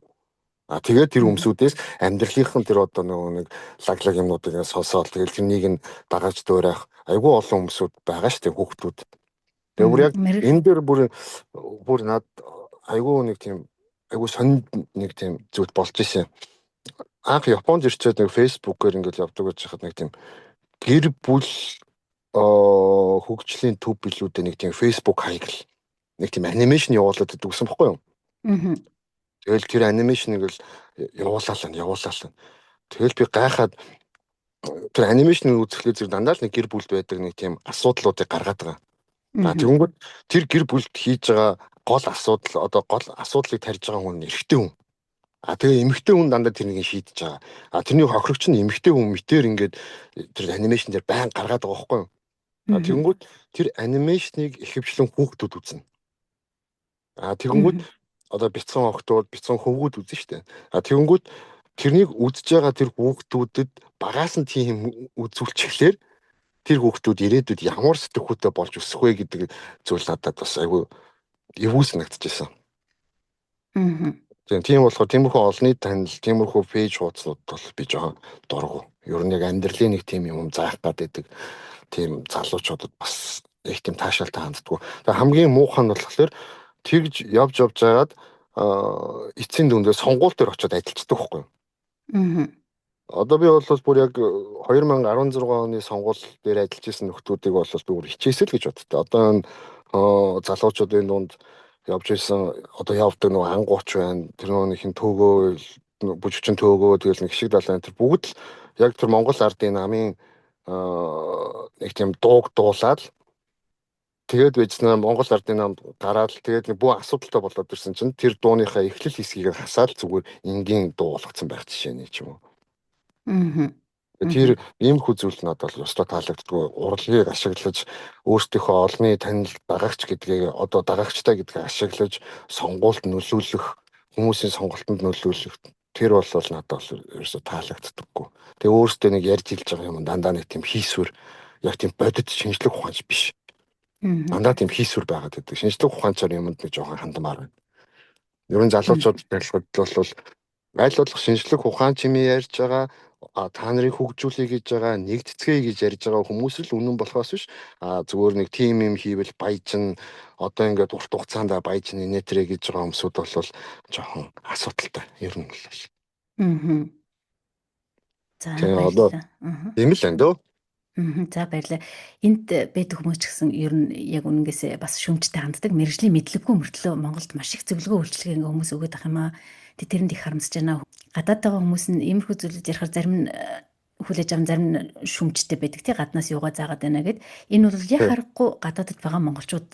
Тэгээд тэр хүмүүсүүдээс амьдралынхан тэр одоо нэг лаглаг юмнуудыг сонсоод тэгэл тэрнийг нь дагаж дуурайх айгүй олон хүмүүсүүд байгаа шүү дээ хүүхдүүд. Тэгээ бүр яг энэ дээр бүр над айгүй нэг тийм айгүй сонинд нэг тийм зүйл болж ирсэн. Анх Японд ирчээд нэг фэйсбүүкээр ингээл явдаг гэж хахад нэг тийм гэр бүл хөгжлийн төв билүүдэд нэг тийм фэйсбүүк хаягл нэг тийм анимашн явуулаад байдаг гэсэн баггүй юу? Тэгэл тэр анимашныг л явуулаа. Тэгэл би гайхаад тэр анимашныг үзэхлээр зэрэг дандаа л нэг гэр бүлд байдаг нэг тийм асуудлуудыг гаргаад байгаа. Тэгэнгүүт тэр гэр бүлд хийж байгаа гол асуудал одоо гол асуудлыг тарьж байгаа хүн эрэгтэй хүн. Тэгээ эмэгтэй хүн дандаа тэрнийг шийдэж байгаа. Тэрний хохирогч нь эмэгтэй хүн мэтэр ингээд тэр анимашн дээр байн гаргаад байгаа байхгүй юу? Тэгэнгүүт тэр анимашныг ихэвчлэн хүүхдүүд үзнэ. Тэгэнгүүт одоо бяцхан охтууд, бяцхан хөвгүүд үзэн штэ. Тэгэнгүүт тэрнийг үзэж байгаа тэр хүүхдүүдэд багаас нь тийм үзүүлчихлээр тэр хүүхдүүд ирээдүйд ямар сэтгхүүтэй болж өсөх вэ гэдэг зүйл надад бас айгүй эвгүй санагдчихсан. Тийм болохоор тиймэрхүү олонний танил, тиймэрхүү пэйж хуудасууд бол би жоохон дургу. Ер нь яг амьдралын нэг тийм юм заах гэдэг тийм залуучуудад бас их тийм таашаалтай ханддаггүй. Тэгээ хамгийн муухай нь болохоор тэгж явж байгаад эцсийн дүндээ сонгуул дээр очиод ажилладаг байхгүй юу? Одоо би бол бүр яг 2016 оны сонгуул дээр ажиллаж исэн нөхдүүдийг бол би бүр хичээсэл гэж боддоо. Одоо энэ залуучуудын дунд явж исэн одоо явдаг нэг ангууч байна. Тэр нэг хин төөгөө бүжигчин төөгөө тэгэл нэг хишиг далайн тэр бүгд л яг тэр Монгол ардын намын нэг тийм дууг дуулаад тэгээд байцнаа Монгол ардын намд гараад тэгээд бүх асуудалтай болоод ирсэн чинь тэр дууныхаа эхлэл хэсгийг хасаад зүгээр энгийн дуу болгоцсон байх жишээний ч юм уу. Тэр иймэрхүү зүйл надад бол өстой таалагддгүй. Урлагийг ашиглаж өөрсдийнхөө олонний танил дагагч гэдгийг одоо дагагчтай гэдгийг ашиглаж сонгуульд нөлөөлөх, хүмүүсийн сонголтонд нөлөөлөх тэр бол надад бол ерөөсөө таалагддаггүй. Тэгээ өөрсдөө нэг ярьж хэлж байгаа юм дандаа нэг тийм хийсвэр яг тийм бодит шинжлэх ухаанч биш. Дандаа тийм хийсвэр байгаад байдаг. Шинжлэх ухаанчаар юмд нэг жоохон хандмаар байна. Ер нь залуучууд талхад бол аль болох шинжлэх ухаан чимээ ярьж байгаа, та нарыг хөгжүүлэх гэж байгаа, нэгдэцгээе гэж ярьж байгаа хүмүүс л үнэн болохоос биш. Зүгээр нэг тим юм хийвэл баяжин одоо ингээд урт хугацаанд баяжин инээтрэ гэж байгаа хүмүүсүүд бол жоохон асуудалтай. Ер нь бол. За баярлалаа. Тийм л энэ дөө. За баярлалаа. Энд байдаг хүмүүс ч гэсэн ер нь яг үнэнгээсээ бас шүмжтэй ханддаг. Мэргэжлийн мэдлэггүй мөртлөө Монголд маш их зөвлөгөө үйлчилгээ ингээ хүмүүс өгöd ах юм аа. Тэрэнд их харамсаж байна. Гадаад байгаа хүмүүс нь иймэрхүү зүйлүүд ярихаар зарим нь хүлээж аван зарим нь шүмжтэй байдаг тий гаднаас юугаа заагаад байна гэд. Энэ бол яг харахгүй гадаадд байгаа монголчууд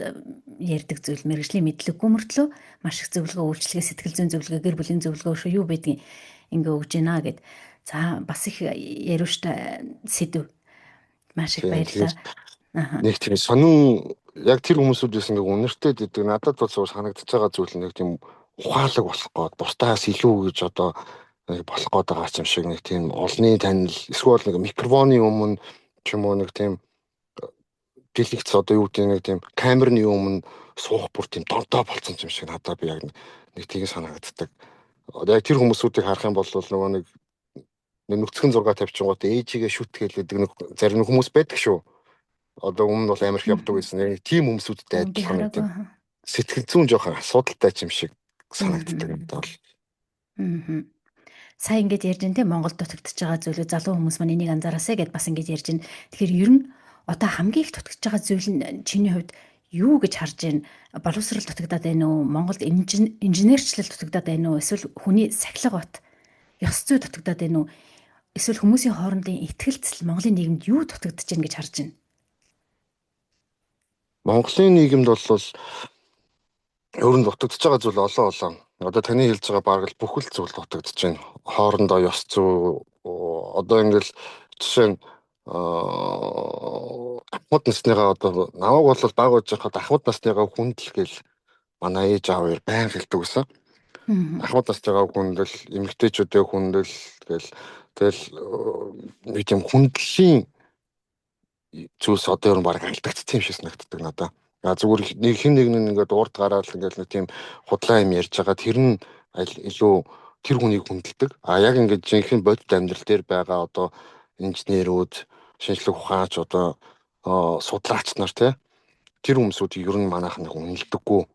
ярьдаг зүйл мэргэжлийн мэдлэггүй мөртлөө маш их зөвлөгөө үйлчилгээ сэтгэл зүйн зөвлөгөө гэр бүлийн зөвлөгөө шүү юу байдгийг ингээ өгж байна гэд. За бас их яриуштай сэдв. Маш их баярлалаа. Нэг тийм сонин яг тэр хүмүүсүүдээс нэг үнэртэй гэдэг надад бол санагдчихж байгаа зүйл нэг тийм ухаалаг болох гээд бусдаас илүү гэж одоо болох гээд байгаа юм шиг нэг тийм олонний танил эсвэл нэг микрофоны өмнө ч юм уу нэг тийм дэлгэц одоо юу гэдэг нэг тийм камерны өмнө суух бүр тийм донтоо болсон юм шиг надад би яг нэг тийм санагддаг. Яг тэр хүмүүсүүдийг харах юм бол нөгөө нэг нүцгэн зураг тавьчихгоот ээжигээ шүтгэлээдэг нэг зарим хүмүүс байдаг шүү. Одоо өмнө бол Америк явдаг гэсэн. Тийм хүмүүсүүдтэй адилхан тийм сэтгэл зүйн жоохон асуудалтай юм шиг санагддаг юм даа. Сайн ингэж ярьж ин тийм Монголд дутагдж байгаа зүйлүүд залуу хүмүүс маань энийг анзаараасаа гэд бас ингэж ярьж ин. Тэгэхээр ер нь Одоо хамгийн их дутагдж байгаа зүйл нь чиний хувьд юу гэж харж байна? Боловсрал дутагдаад байна уу? Монголд инженерчлэл дутагдаад байна уу? Эсвэл хүний сахилга бат, ёс зүй дутагдаад байна уу? Эсвэл хүмүүсийн хоорондын итгэлцэл Монголын нийгэмд юу дутагдж байна гэж харж байна? Монголын нийгэмд бол өөр нь дутагдж байгаа зүйл олон. Одоо таны хэлж байгаа бараг л бүхэл зүйл дутагдж байна. Хоорондоо ёс зүй одоо ингээл жишээ нь ахмад насныгаа одоо намайг бол баг болж байхад ахмад насныгаа хүндэл гэл манай ээж аав хоёр баян хэлдэг гэсэн. Ахмад насныгаа хүндэл, эмэгтэйчүүдээ хүндэл тэгэл нэг юм хүндлийн зүйлс одоо ер нь баг алдагдсан юм шиг санагддаг надад. Зүгээр нэг хин нэг нь ингээд урд гараад ингээд нэг тийм худлаа юм ярьж байгаа тэр нь илүү тэр хүнийг хүндэлдэг. Яг ингээд жинхэнэ бодит амьдрал дээр байгаа одоо инженерүүд, шинжлэх ухаанч одоо судлаач нар тэр хүмүүсүүдийг ер нь манайхан үнэлдэггүй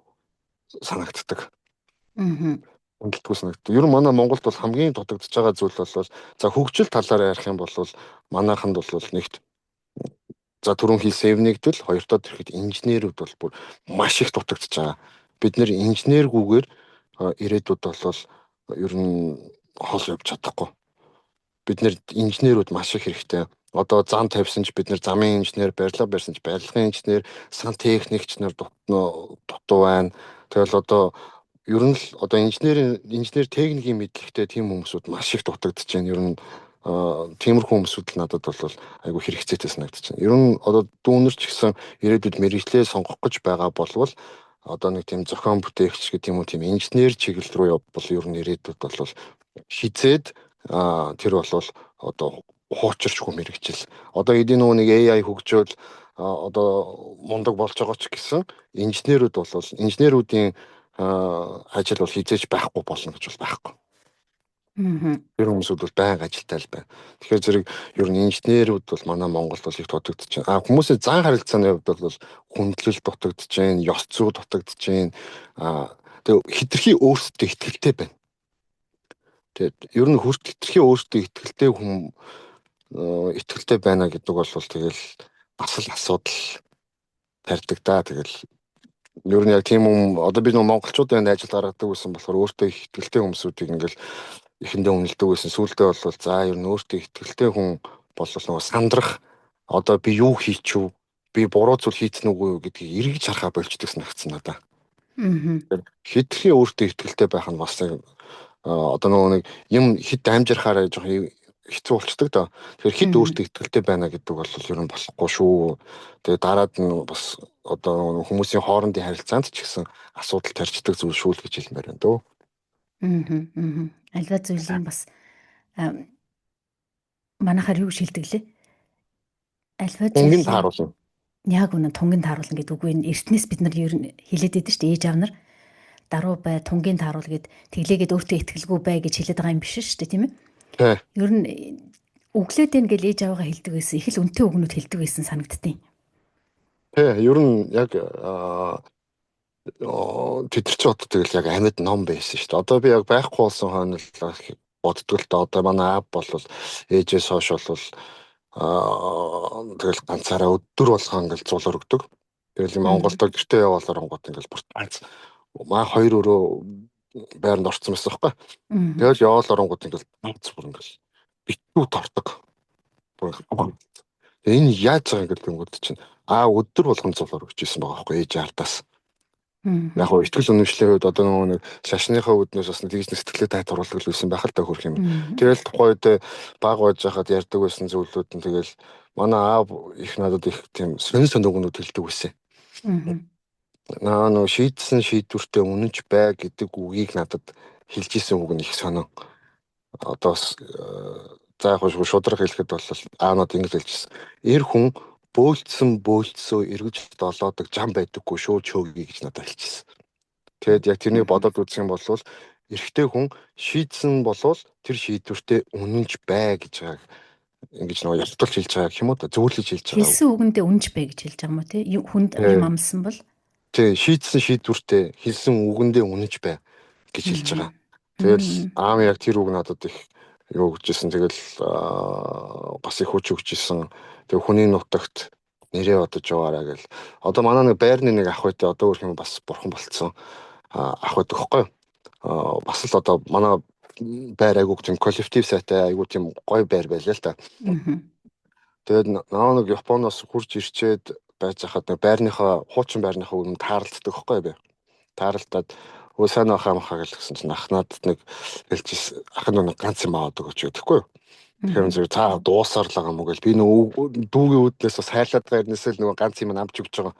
санагддаг. Үнэлдэггүй санагддаг. Ер нь манай Монголд бол хамгийн дутагдж байгаа зүйл бол за хөгжил талаараа ярих юм бол манайханд бол нэгт за түрүүн хэлсэн нэгдэл хоёртоо тэрхэд инженерүүд бол бүр маш их дутагдж байгаа. Бид нэр инженергүйгээр ирээдүйд бол ер нь хол явж чадахгүй. Бид нэр инженерүүд маш их хэрэгтэй. Одоо зам тавьсан ч бид нэр замын инженер, барилга барьсан ч барилгын инженер, сан техникч нар дутуу байна. Тэгэл одоо ер нь л одоо инженер техникийн мэдлэгтэй тийм хүмүүсүүд маш их дутагдж байна. Ер нь тиймэрхүү хүмүүсүүд л надад бол айгүй хэрэгцээтэй санагдаж байна. Ер нь одоо дүүнер ч гэсэн ирээдүйд мэргэжлээ сонгох гэж байгаа болвол одоо нэг тийм зохион бүтээгч гэх юм уу тийм инженер чиглэл рүү явбал ер нь ирээдүйд бол хизээд тэр бол одоо хуучирчгүй мэргэжил. Одоо эдийн нөгөө нэг AI хөгжөөл одоо мундаг болж байгаа ч гэсэн инженерүүдийн ажил бол хизээж байхгүй болно гэж бол байхгүй. Тэр хүмүүсүүд бол байнга ажилтай л байна. Тэгэхээр зэрэг ер нь инженерүүд бол манай Монголд бол их дутагдж байна. Хүмүүсийн зан харилцааны хувьд бол хүндлэл дутагдж байна, ёс зүй дутагдж байна. Тэгээ хитрхи өөрсдөө итгэлтэй байна. Тэгээд ер нь хитрхи өөрсдөө итгэлтэй байна гэдэг бол тэгэл бас л асуудал тарьдаг да. Тэгэл ер нь яг тийм одоо бид монголчуудын ажил гаргадаг гэсэн болохоор өөртөө итгэлтэй хүмүүсүүдийг ингээл эхэндээ үнэлдэг байсан. Сүүлдээ бол за ер нь өөртөө итгэлтэй хүн бол нөгөө сандрах одоо би юу хийчихв, би буруу зүйл хийцэн үгүй юу гэдгийг эргэж харахаа болчдөг санагдсан надаа. Хитрхи өөртөө итгэлтэй байх нь бас одоо нөгөө нэг юм хит амжирахаараа жоохон хэцүү болчдөг доо. Тэгэхээр хит өөртөө итгэлтэй байна гэдэг бол ер нь болохгүй шүү. Тэгээ дараад нь бас одоо хүмүүсийн хоорондын харилцаанд ч гэсэн асуудал тарьждаг зүйл шүү л гэж хэлмээр байна дөө. Альва зүйлийн бас манайхаар юу шилдэг лээ? Альва тунгийн тааруулна. Яг үнэ тунгийн тааруулна гэдэг үгүй энэ эртнээс бид нар ер нь хэлээд байдаг шүү дээ. Ээж аав нар даруу бай, тунгийн тааруул гэд тэглээгээд өөртөө итгэлгүй бай гэж хэлээд байгаа юм биш шүү дээ, тийм ээ? Ер нь өглөөд энэ гэл ээж аваагаа хэлдэг байсан. Их л үнэтэй үгнүүд хэлдэг байсан санагдтыг. Ер нь яг тэд чи одоо тэгэл яг амьд ном байсан шүү дээ. Одоо би яг байхгүй болсон хойно л боддог л да. Одоо манай аав бол ээжээс хойш бол тэгэл ганцаараа өдөр болгоо ингээл зулаар өгдөг. Тэгэл Монголд гэртээ яваалаар онгот ингээл бүрт ганц маа хоёр өрөө байранд орцсон байсан байхгүй. Тэгэл яваалаар онгот ингээл ганц бүр ингээл битүү тордог. Энэ яаж байгаа ингээл тэнгууд чинь өдөр болгон зулаар өгч ирсэн байгаа байхгүй ээж ардаас. Яг хөө итгэл үнэмшлийн хувьд одоо нэг шашныхаа үүднээс бас тэгж сэтгэлээ тайлбарлах гэсэн байх л та хөрх юм. Тэгэл тухайд баг байж хахад ярьдаг байсан зүйлүүд нь тэгэл манай аав их надад их тийм сонь өгнүүд хэлдэг байсан. Нөө шийдсэн шийдвэртээ үнэнч бай гэдэг үгийг надад хэлж исэн үг нь их сонин. Одоо за яг шудраг хэлэхэд бол аанууд ингэж хэлжсэн. Эр хүн бөөлцсөө эргэж долоодог жам байдаггүй шүү чөөгийг гэж надад хэлчихсэн. Тэгэд яг тэрнийг бодоод үзэх юм бол эрэгтэй хүн шийдсэн болвол тэр шийдвэртээ үнэнч бай гэж байгааг ингэж нөгөө ялталж хэлж байгаа юм уу та зөвлөж хэлж байгаа. Хэлсэн үгэндээ үнэнч бай гэж хэлж байгаа юм уу те? Хүнд юм амсан бол тий шийдсэн шийдвэртээ хэлсэн үгэндээ үнэнч бай гэж хэлж байгаа. Тэгэл аав яг тэр үг надад их юу гэжсэн тэгэл бас их хүч өгчсэн. Тэг хүний нутагт нэрээ бодож яваарай гэл. Одоо манай нэг байрны нэг ах байт одоо өөр юм бас бурхан болцсон ах байдаг хөхгүй. Бас л одоо манай байр айгуу тийм коллектив сайтай айгуу тийм гоё байр байлаа л та. Тэгээд наа нэг Японоос хурж ирчээд байж хахад байрныхаа хуучин байрныхаа өмнө тааралддаг хөхгүй бай. Тааралдаад өө сайн ахаа махаа гэлсэн чинь ахнаад нэг хэлчихсэн ах нь ганц юм аваад өгөөч гэхгүй. Тэгэхээр зөв цаа дуусаар л байгаа юм уу гэл би нөгөө дүүгийн үүднээс бас хайлаад байгаа юм нөгөө ганц юм амж өгч байгаа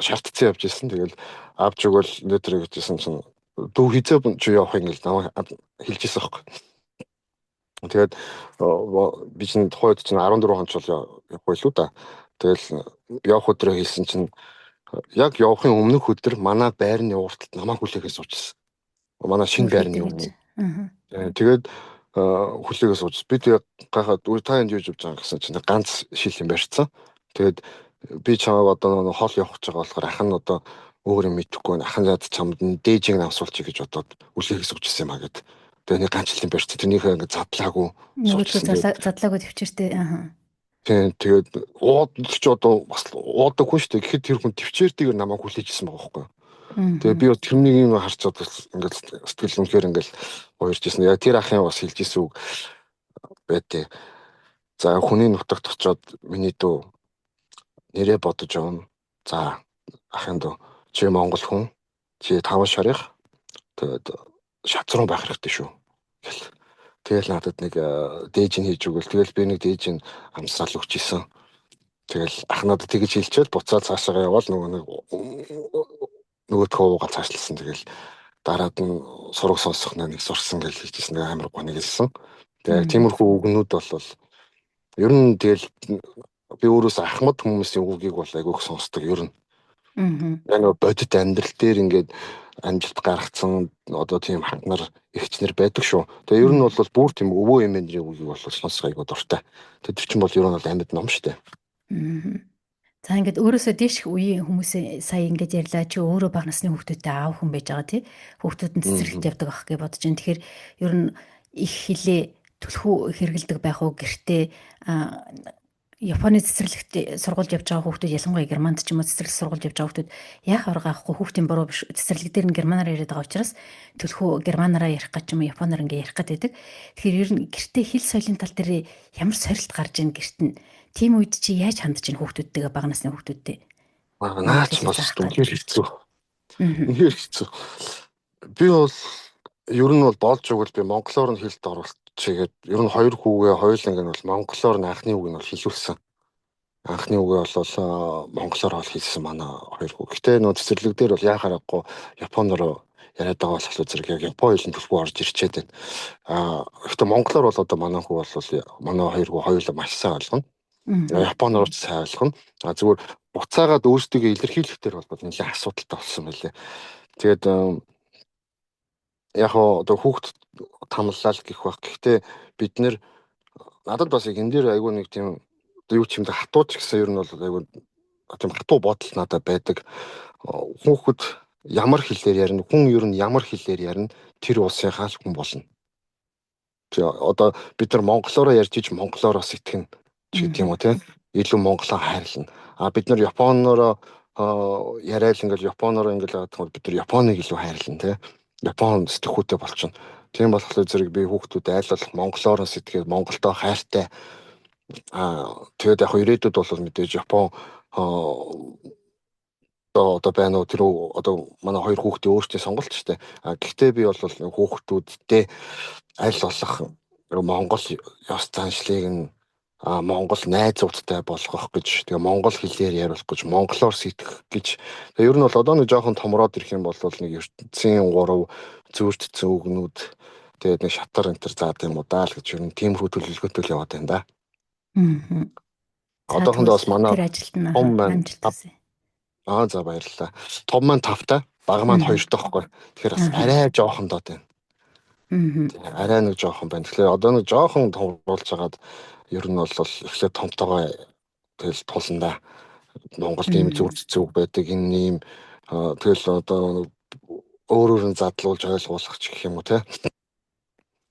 шаардцсан явж ирсэн. Тэгэл авч өгвөл өнөөдөр гэжсэн чинь дүү хизээ чи явах юм гэл намайг хэлжсэн байхгүй. Тэгээд би чинь тухайд чинь 14 хоног явах байлгүй да. Тэгэл явах өдрөө хэлсэн чинь яг явахын өмнөх өдөр манай байрны урталт намайг хүлээхээс суучсан. Манай шинэ байрны өмнө. Тэгээд хүлээгээс ууж би тэг гахаад та энд юу хийж байгаа гэсэн чинь ганц шил юм барьцсан. Тэгээд би чамайг одоо хол явах гэж байгаа болохоор ах нь одоо өөр юм мэдэхгүй ахын зад чамд дээжийг авсуулчих гэж бодоод хүлээгээс уучихсан юм а гэд. Тэгээд нэг ганц шил юм барьцсан. Тэрнийхээ ингээд задлаагүй. Задлаагүй төвчээртэй Тэгээд уудч одоо бас уудаг хүн шүү дээ. Гэхэд тэр хүн төвчээртэйгээр намайг хүлээжсэн байгаа байхгүй. Тэгээ би тэрнийг юм харж одоо ингээд сэтгэл үнэхээр ингээд уурж ирсэн. Яг тэр ахын бас хэлж ирсэн үг байдээ. За хүний нутагт очиод миний дүү нэрээ бодож явна. За ахын дүү чи Монгол хүн. Чи 5 шарих. Тэгээд шатруу байх хэрэгтэй шүү. Тэгэл надад нэг дээж нь хийж өгвөл тэгэл би нэг дээж нь амсаал өгч исэн. Тэгэл ах надад тэгж хэлчихэл буцаад цаашаа явал нөгөө төвөөгөө цаашлсан. Тэгэл дараад нь сураг сонсох нэг сурсан гэж хэлжсэн нэг амар гоныг хэлсэн. Тэгээ тиймэрхүү үгнүүд бол ер нь тэгэл би өөрөөс ахмад хүмүүсийн үгийг бол айгүйх сонсдог ер нь. Яг нэг бодит амьдрал дээр ингээд амжилт гаргацсан одоо тийм хатнар ихчнэр байдаг шүү. Тэгээ ер нь бол бүр тийм өвөө эмээний үгийг бол сонсох айгүй дуртай. Тэр чинь бол ер нь бол амьд ном шүү дээ. За ингээд өөрөөсөө дээшх үеийн хүмүүсээ сая ингээд ярьлаа чи өөрөө бага насны хүүхдүүдтэй аав хүн байж байгаа тий. Хүүхдүүд нь цэцэрлэгт явдаг ах гэж бодож байна. Тэгэхээр ер нь их хилээ түлхүү хэрэгэлдэг байх уу гэртээ Японы цэцэрлэгт сургуульд явж байгаа хүүхдүүд ялангуяа Германд ч юм уу цэцэрлэг сургуульд явж байгаа хүүхдүүд яах арга авахгүй хүүхдийн буруу биш цэцэрлэг дээр нь германаар яриад байгаа учраас түлхүү германаараа ярих гэж юм уу японоор ингээ ярих гэдэг. Тэгэхээр ер нь гэртээ хэл соёлын тал дээр ямар сорилт гарч ийн гэрт нь тийм үед чи яаж хандж ийн хүүхдүүдтэйгээ бага насны хүүхдүүдтэй? Наач бас үнээр хэцүү. Үнээр хэцүү. Би бол ер нь бол болж өгвөл би монголоор нь хэлд оруулах чигээд ер нь хоёр хүүгээ хоёуланг нь бол монголоор нь анхны үг нь бол хэлүүлсэн. Анхны үгээ бол монголоор бол хэлсэн манай хоёр хүү. Гэтэ нөө цэцэрлэг дээр бол яхаарахгүй японоор яриад байгаа болохоор зэрэг яг япон хэлний төлхөө орж ирчээд байна. Гэтэ монголоор бол одоо манай хүү бол манай хоёр хүү хоёулаа маш сайн ойлгоно. Японоор ч сайн ойлгоно. Зүгээр буцаагаад өөрсдөө илэрхийлэх дээр бол нэлээд асуудалтай болсон байлээ. Тэгээд яг одоо хүүхд тамлалал гэх байх. Гэхдээ бид нэр надад бас яг энэ дээр айгүй нэг тийм юу ч юм да хатууч гэсэн ер нь бол айгүй тийм хатуу бодол надад байдаг. Хүүхэд ямар хэлээр ярина, хүн ер нь ямар хэлээр ярина, тэр улсынхаа л хүн болно. Одоо бид нар монголоор ярьж иж монголоор сэтгэнэ ч гэдэг юм уу тийм илүү монголоо хайрлана. Бид нар японоор яриад ингээл японоор ингээл яадаг бид нар японыг илүү хайрлана тийм Япон сэтгхүүтэй болчихно. Тийм болохоор зэрэг би хүүхдүүд айл болох монголоор сэтгэгээд монголтой хайртай тэгээд яг ирээдүйд бол мэдээж Япон одоо байна уу тэр одоо манай хоёр хүүхдийн өөрсдийн сонголт ч тийм. Гэхдээ би бол хүүхдүүдтэй аль болох монгол ёс заншлыг нь монгол найзуудтай болгох гэж тэгээ монгол хэлээр яриулах гэж монголоор сэтгэх гэж тэгээ ер нь бол одоо нэг жоохон томроод ирэх юм бол нэг ертөнцийн 3 зөрчсөн үгнүүд тэгээд нэг шатар энтер заадаг юм уу даа л гэж ер нь тиймэрхүү төлөвлөгөөтэй л яваад байна да. Одоохондоо бас манай тэр ажилд нь амжилттай. За баярлалаа. Том маань 5-тай, бага маань 2-тай байхгүй. Тэгэхээр бас арай жоохон доод байна. Арай нэг жоохон байна. Тэгэхээр одоо нэг жоохон томруулж хагаад ер нь бол эхлээд томтойгоо тэгэл тулна да. Монголд ийм зүг байдаг энэ ийм тэгэл одоо өөрөөр нь задлуулж ойлгуулах ч гэх юм уу те.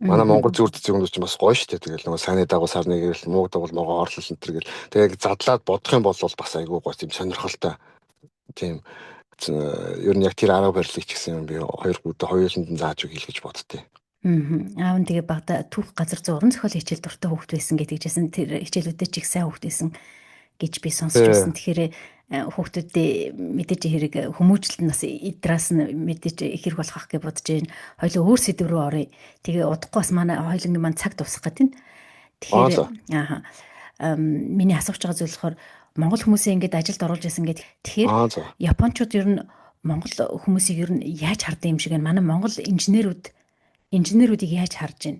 Манай Монгол зүрд зүйнүүд чинь бас гоё шүү дээ. Тэгэл нөгөө сайн дагуу сарны гэрэл муу дагуу могоо орлол энэ төр гэл. Тэгээ задлаад бодох юм бол бас айгүй гоё тийм сонирхолтой. Тийм ер нь яг тэр арга барилыг ч гэсэн би хоёр бүдэ хоёуланд нь зааж өгье гэж боддتي. Аав нь тэгээ багада түүх газар зургийн зохиол хичээл дуртай хүүхэд байсан гэдэг жисэн тэр хичээлүүдэд ч их сайн хүүхэд байсан гэж би сонсч байсан. Тэгэхээр хүүхдүүдээ мэдээж хэрэг хүмүүжлэлт нас идраас нь мэдээж их хэрэг болох гэж бодож байна. Хоёул өөр сэдв рүү оръё. Тэгээ удахгүй бас манай хоёулын маань цаг дуусах гэдэг. Тэгэхээр миний асууж байгаа зүйл болохоор Монгол хүмүүсээ ингэж ажилд оруулж байсан гэдэг. Тэгэхээр Япончууд ер нь Монгол хүмүүсийг ер нь яаж хардаг юм шиг байна. Манай Монгол инженерүүдийг яаж харж байна?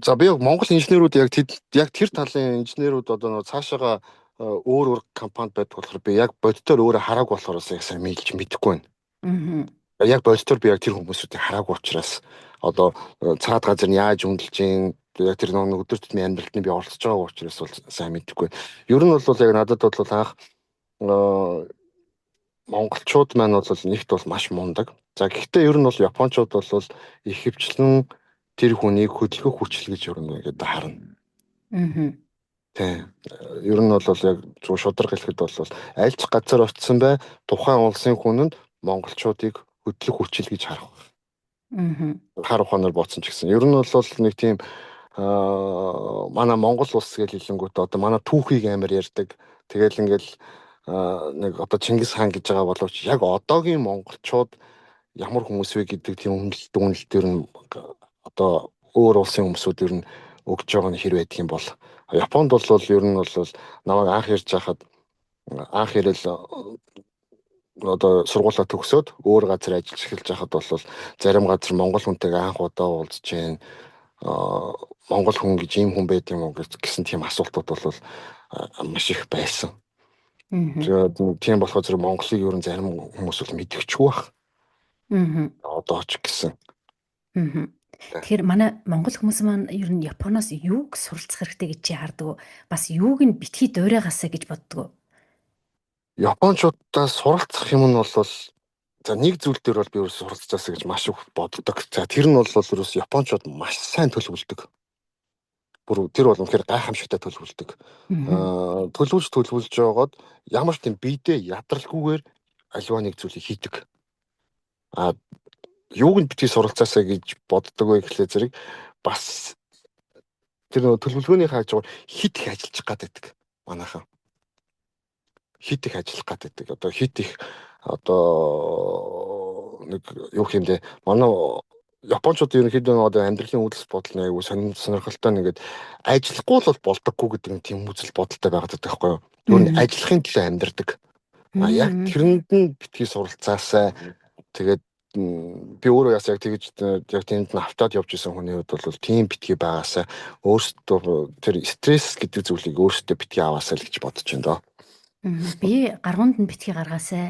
За би Монгол инженерүүд яг тэр талын инженерүүд одоо цаашаага өөр компанид байдаг болохоор би яг боддоор өөрөө хараагүй болохоор яг сайн мэдэхгүй байна. Яг боддоор би яг тэр хүмүүсүүдийг хараагүй учраас одоо цаад газар нь яаж үнэлж гин яг тэр нэг өдөр тутмын амьдралтанд би оролцож байгаа учраас бол сайн мэдэхгүй. Ер нь бол яг надад бол анх монголчууд маань бол нэгт бол маш мундаг. За гэхдээ ер нь бол японочууд бол их хвчлэн тэр хүнийг хөдөлгөх хүчил гэж ер нь ингээд харна. Тийм. Ер нь бол яг зөв шударга хэлэхэд бол аль ч газар очисон бай тухайн улсын хүн нь монголчуудыг хөдлөх хүчил гэж харах. Хар ухаанаар бодсон ч гэсэн. Ер нь бол нэг тийм манай Монгол улс гэж хэлэнгүүт одоо манай түүхийг амар ярьдаг. Тэгэл ингээл нэг одоо Чингис хаан гэж байгаа боловч яг одоогийн монголчууд ямар хүмүүс вэ гэдэг тийм үнэлтээр нь одоо өөр улсын хүмүүсүүд ер нь өгж байгаа нь хэр байдаг юм бол Японд бол ер нь бол намайг анх ярьж байхад анх ирэл одоо сургуулаа төгсөөд өөр газар ажиллаж эхэлж байхад бол зарим газар монгол хүнтэйгээ анх удаа уулзж जैन монгол хүн гэж ийм хүн байд юм уу гэсэн тийм асуултууд бол маш их байсан. Тэгээд тийм болохоор зэрэг Монголыг ер нь зарим хүмүүс бол мэдчихгүй байх. Одоо ч гэсэн. Тэгэхээр манай монгол хүмүүс маань ер нь Японоос юуг суралцах хэрэгтэй гэж чи хардаг уу? Бас юуг нь битгий дуурайгаасаа гэж боддог уу? Японочдоос суралцах юм нь бол за нэг зүйл дээр бол би өөрөө суралцаасаа гэж маш их боддог. За тэр нь бол ерөөс японочууд маш сайн төлөвлөдөг. Бүр тэр бол үнэхээр гайхамшигтай төлөвлөдөг. Төлөвлөж жагаад ямар ч тийм биедээ ядралгүйгээр аливаа нэг зүйлийг хийдэг. Юуг нь битгий суралцаасаа гэж боддог вэ гэхлээр зэрэг бас тэр төлөвлөгөөний хаажгаар хит их ажиллаж гаддаг манайхан. Хит их ажиллах гаддаг. Одоо хит их одоо нэг юу хэмдэ манай японочууд ерөнхийдөө одоо амьдралын үйлс бодол нэг сонирхолтой нэгэд ажиллахгүй бол болдоггүй гэдэг тийм үзэл бодолтой байгаад байдаг байхгүй юу? Ер нь ажиллахын төлөө амьдардаг. Яг тэрэнд нь битгий суралцаасаа тэгээд би өөрөө яг тэгж яг тэнд нь автаад явж исэн хүний хувьд бол тийм битгий байгаасаа өөрсдөө тэр стресс гэдэг зүйлийг өөрсдөө битгий аваасаа л гэж бодож байна доо. Би гаргуунд нь битгий гаргаасаа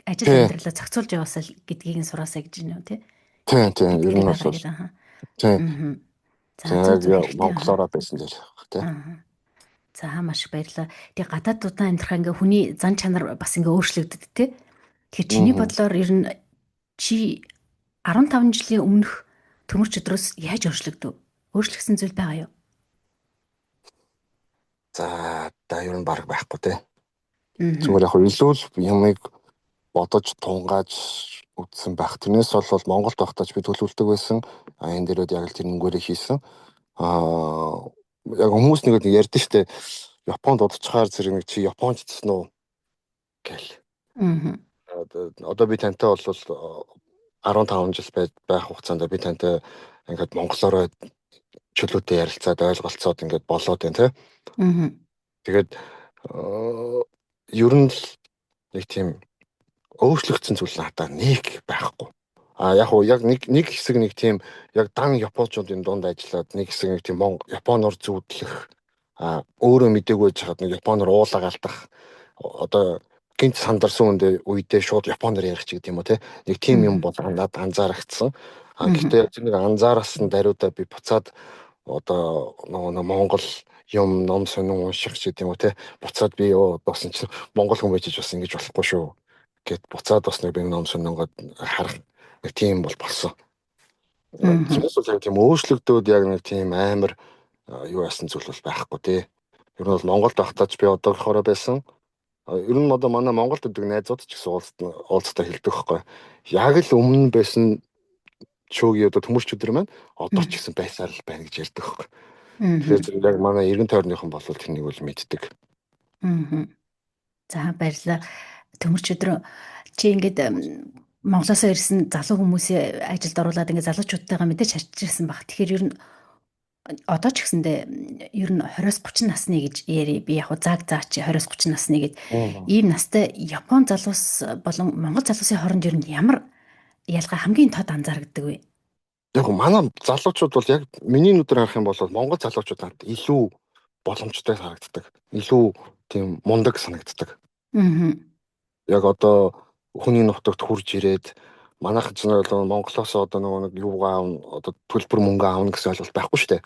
ажил амьдралаа зохицуулж яваасаа гэдгийг нь сураасаа гэж байна уу тий? Тийм ер нь бол тийм. За монголоор байсан дээр тий. За маш баярлалаа. Тэгээ гадаадуудаа амьдрахаа ингээ хүний зан чанар бас ингээ өөрчлөгдөд тий. Тэгэхээр чиний бодлоор ер нь чи 15 жилийн өмнөх төмөрч өдрөөс яаж өөрчлөгдөв? Өөрчлөгдсөн зүйл байгаа юу? За ер нь баг байхгүй тий. Зүгээр яг илүү юмыг бодож тунгааж үтсэн байх. Тэрнээс бол Монголд байхдаач би төлөвлөдөг байсан. Энэ дээрээ яг л тэр нүгээрээ хийсэн. Яг хүмүүс нэг ярьдэн штэ Японд удажгаар зэрэг нэг чи Японч гэсэн үү гэл. Одоо би тантай бол 15 жил байх хугацаанд би тантай ингээд монголоор чөлөөтэй ярилцаад ойлголцоод ингээд болоод байна тий. Тэгээд ер нь нэг тийм өөрчлөгдсөн зүйл надад нэг байхгүй. Яг нэг хэсэг нэг тийм яг дан японочдын дунд ажиллаад нэг хэсэг нэг тийм японоор зүудлэх өөрөө мэдээгүй байж хаад нэг японоор уулаа галдах одоо гинт сандарсан үедээ шууд японоор ярих ч гэдэг юм уу те нэг тийм юм бол надад анзаарчихсан. Гэхдээ тэр нэг анзаараас нь даруйдаа би буцаад одоо нөгөө Монгол юм ном сонин унших ч гэдэг юм уу те буцаад би басан чи монгол хүн байж бас ингэж болохгүй шүү гэд буцаад бас нэг би ном сонингод харах нэг тийм бол болсон. Чинээс бол яг тийм өөрчлөгдөөд яг нэг тийм амар юу яасан зүйл бол байхгүй тий. Ер нь бол Монголд байхдаач би одоогийнхоороо байсан. Ер нь одоо манай Монголд өгдөг найзууд ч гэсэн уулзтаа хэлдэг байхгүй. Яг л өмнө байсан шуугийн одоо төмөрч өдөр маань одоо ч гэсэн байсаар л байна гэж ярьдаг байхгүй. Тэгэхээр яг манай эргэн тойрныхан бол тэрнийг бол мэддэг. За баярлалаа. Төмөрч өдөр чи ингээд Монголоос ирсэн залуу хүмүүсийн ажилд оруулаад ингээд залуучуудтайгаа мэдээж харьцсан баг. Тэгэхээр ер нь одоо ч гэсэндээ ер нь 20-30 насны гэж яри би яг зааг чи 20-30 насны гэд ийм настай Япон залуус болон Монгол залуусын хооронд ер нь ямар ялгаа хамгийн тод анзаардаг вэ? Яг манай залуучууд бол яг миний нүдээр харах юм бол Монгол залуучууд надад илүү боломжтой харагддаг. Илүү тийм мундаг санагддаг. Яг одоо хүний нутагт хурж ирээд манайхан ч бол Монголоос одоо нэг юу аавна одоо төлбөр мөнгө аавна гэсэн ойлголт байхгүй шүү дээ.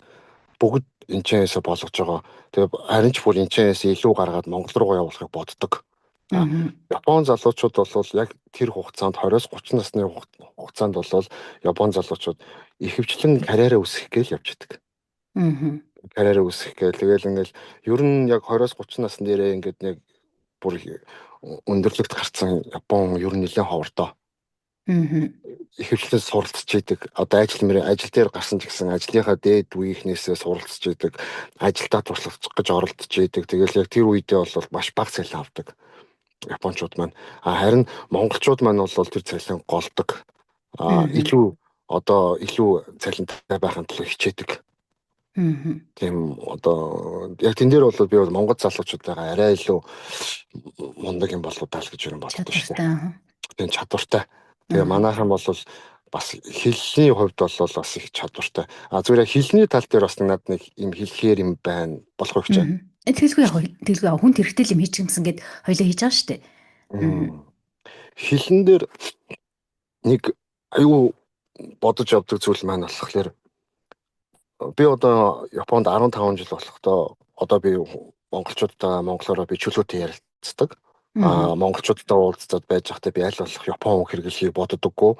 Бүгд энэчнээс болгож байгаа. Тэгээ харин ч бүр энэчнээс илүү гаргаад Монгол руу явуулахыг боддог. Япон залуучууд бол яг тэр хугацаанд 20-30 насны хугацаанд бол Япон залуучууд ихэвчлэн карьераа үүсгэх гээл явж идэг. Карьераа үүсгэх гээл тэгэл ингээл ер нь яг 20-30 насны дээрээ ингээд яг бүр өндөрлөгт гарцсан Япон ер нь нэлээд ховордоо. Ихэвчлэн суралцж идэг. Одоо ажил дээр гарсан ч гэсэн ажлынхаа дээд үеийнхнээсээ суралцж идэг. Ажилдаа туршлагачих гэж оролдож идэг. Тэгэл яг тэр үедээ бол маш бага цалин авдаг. Японочууд маань. Харин монголчууд маань бол тэр цалин голдог. Илүү цалинтай байхын тулд хичээдэг. Тийм одоо яг тэн дээр бол би бол монгол залуучуудаа арай илүү мундаг юм болов даа л гэж юм боддог шүү дээ. Тийм чадвартай. Тэгээ манайхан бол бас хэлний хувьд бол бас их чадвартай. Зүгээр хэлний тал дээр бас надад нэг юм хэлэхээр юм байна болох гэж байна. Тэгэлгүй хүн хэрэгтэй юм хийж гэмсэн гэд хоёлоо хийж байгаа шүү дээ. Хэлэн дээр нэг аюу бодож явдаг зүйл маань болохоор би одоо Японд 15 жил болохдоо одоо би монголчуудаа монголоор би чөлөөтэй ярилцдаг. Монголчуудтай уулзаад байж байхдаа би аль болох Япон үг хэрэглэхийг боддоггүй.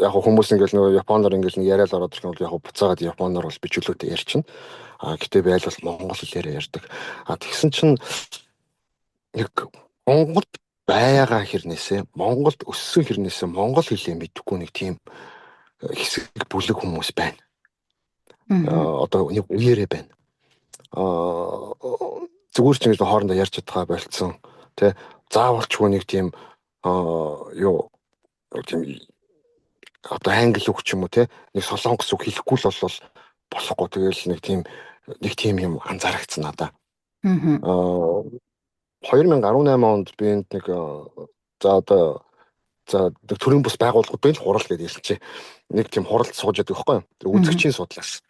Яг хүмүүс ингээл нөгөө Японоор ингээл яриад ороод ирэх нь бол яг буцаагаад Японоор бол би чөлөөтэй ярьчихна. Гэтэ би аль болох монгол хэлээр ярьдаг. Тэгсэн чинь яг Монголд байгаа хэрнээсээ Монголд өссөн хэрнээсээ монгол хэлээ мэдэхгүй нэг тийм хэсэг бүлэг хүмүүс байна. Одоо нэг үеэрээ байна. Зүгээр ч ингэж хоорондоо ярьж чадхаа болцсон. Тэ заавалчгүй нэг тийм тийм одоо англи үг ч юм уу те нэг солонгос үг хэлэхгүй л бол болохгүй. Тэгэл нэг тийм юм анзаарчихсан надаа. 2018 онд би энд нэг төрийн бус байгууллагуудын хурал гэдэг хэлчихэ. Нэг тийм хуралд сууж байдаг байхгүй юу? Үзэгчийн судлаас.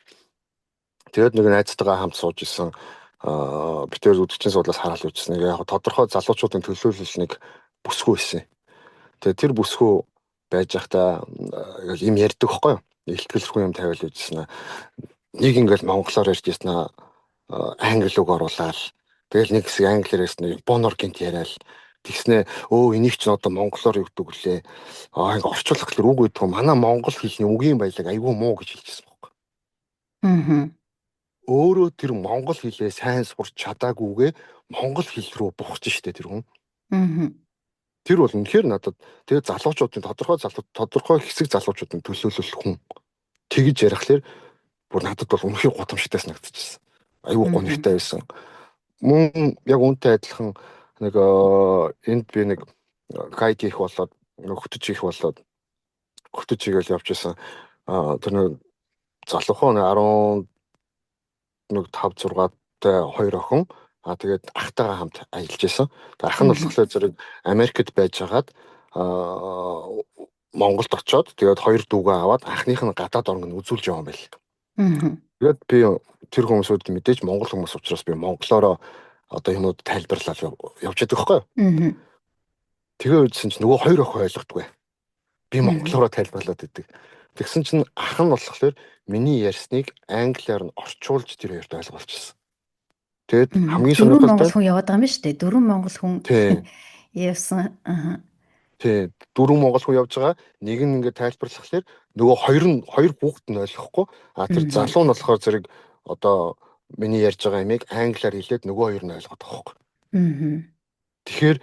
Тэгээд нэг найзтайгаа хамт сууж исэн. Би тэр үзэгчийн судлаас хараад үзсэн. Яг тодорхой залуучуудын төлөөлөл нэг бүсгүй байсан. Тэгээд тэр бүсгүй байж байхдаа юм ярьдаг байхгүй юу? Илтгэлгүй юм тавиал үзсэн. Нэг ингээл монголоор ярьж ирсэн англи үг оруулаад тэгэл нэг хэсэг англиар ярьсан японоор гинт яриад тэгснэ энийг ч одоо монголоор өгдөг лээ. Ингээ орчуулах гэхээр үг өгдөг. Манай монгол хэлний үгийн баялаг айгүй муу гэж хэлчихсэн байхгүй. Өөрөө тэр монгол хэлээ сайн сурч чадаагүйгээ монгол хэл рүү бухж штэ тэр хүн. Тэр бол үнэхээр надад тэгээ залуучуудын тодорхой хэсэг залуучуудын төлөөлөл хүн тэгж ярихлаар бүр надад бол үнэхээр гутамшигтай санагдчихсан. Айгүй гонигтай байсан. Мөн яг үнтэй адилхан нэг энд би нэг гайд хийх болоод хөтөж игээл явж байсан. Тэр нэг залуухан 5-6-тай 2 охин тэгээд ахтайгаа хамт ажиллаж байсан. Ах нь болохоор зэрэг Америкт байж хагаад Монголд очоод тэгээд 2 дүүгээ аваад ахных нь гадаад орног нь үзүүлж яваа юм байл. Тэгээд би тэр хүмүүсүүд мэдээж монгол хүмүүс учраас би монголоор одоо юмуд тайлбарлаад явж байдаг байхгүй юу? Тэгээ үзсэн чинь нөгөө 2 охин ойлгодгүй. Би монголоор тайлбарлаад идэг. Тэгсэн чинь ах нь болохоор миний ярьсныг англиар нь орчуулж тэр хоёрт ойлгуулчихсан. Тэгээд хамгийн сонирхолтой монгол хүн яваад байгаа юм шүү дээ. 4 монгол хүн явсан. тий дөрвөн монгол хүн явж байгаа. Нэг нь ингээд тайлбарлахлаар нөгөө хоёр хүүхэд нь ойлгохгүй. Тэр залуу нь болохоор зэрэг одоо миний ярьж байгаа ямиг англиар хэлээд нөгөө хоёр нь ойлгоод байгаа байхгүй. Тэгэхээр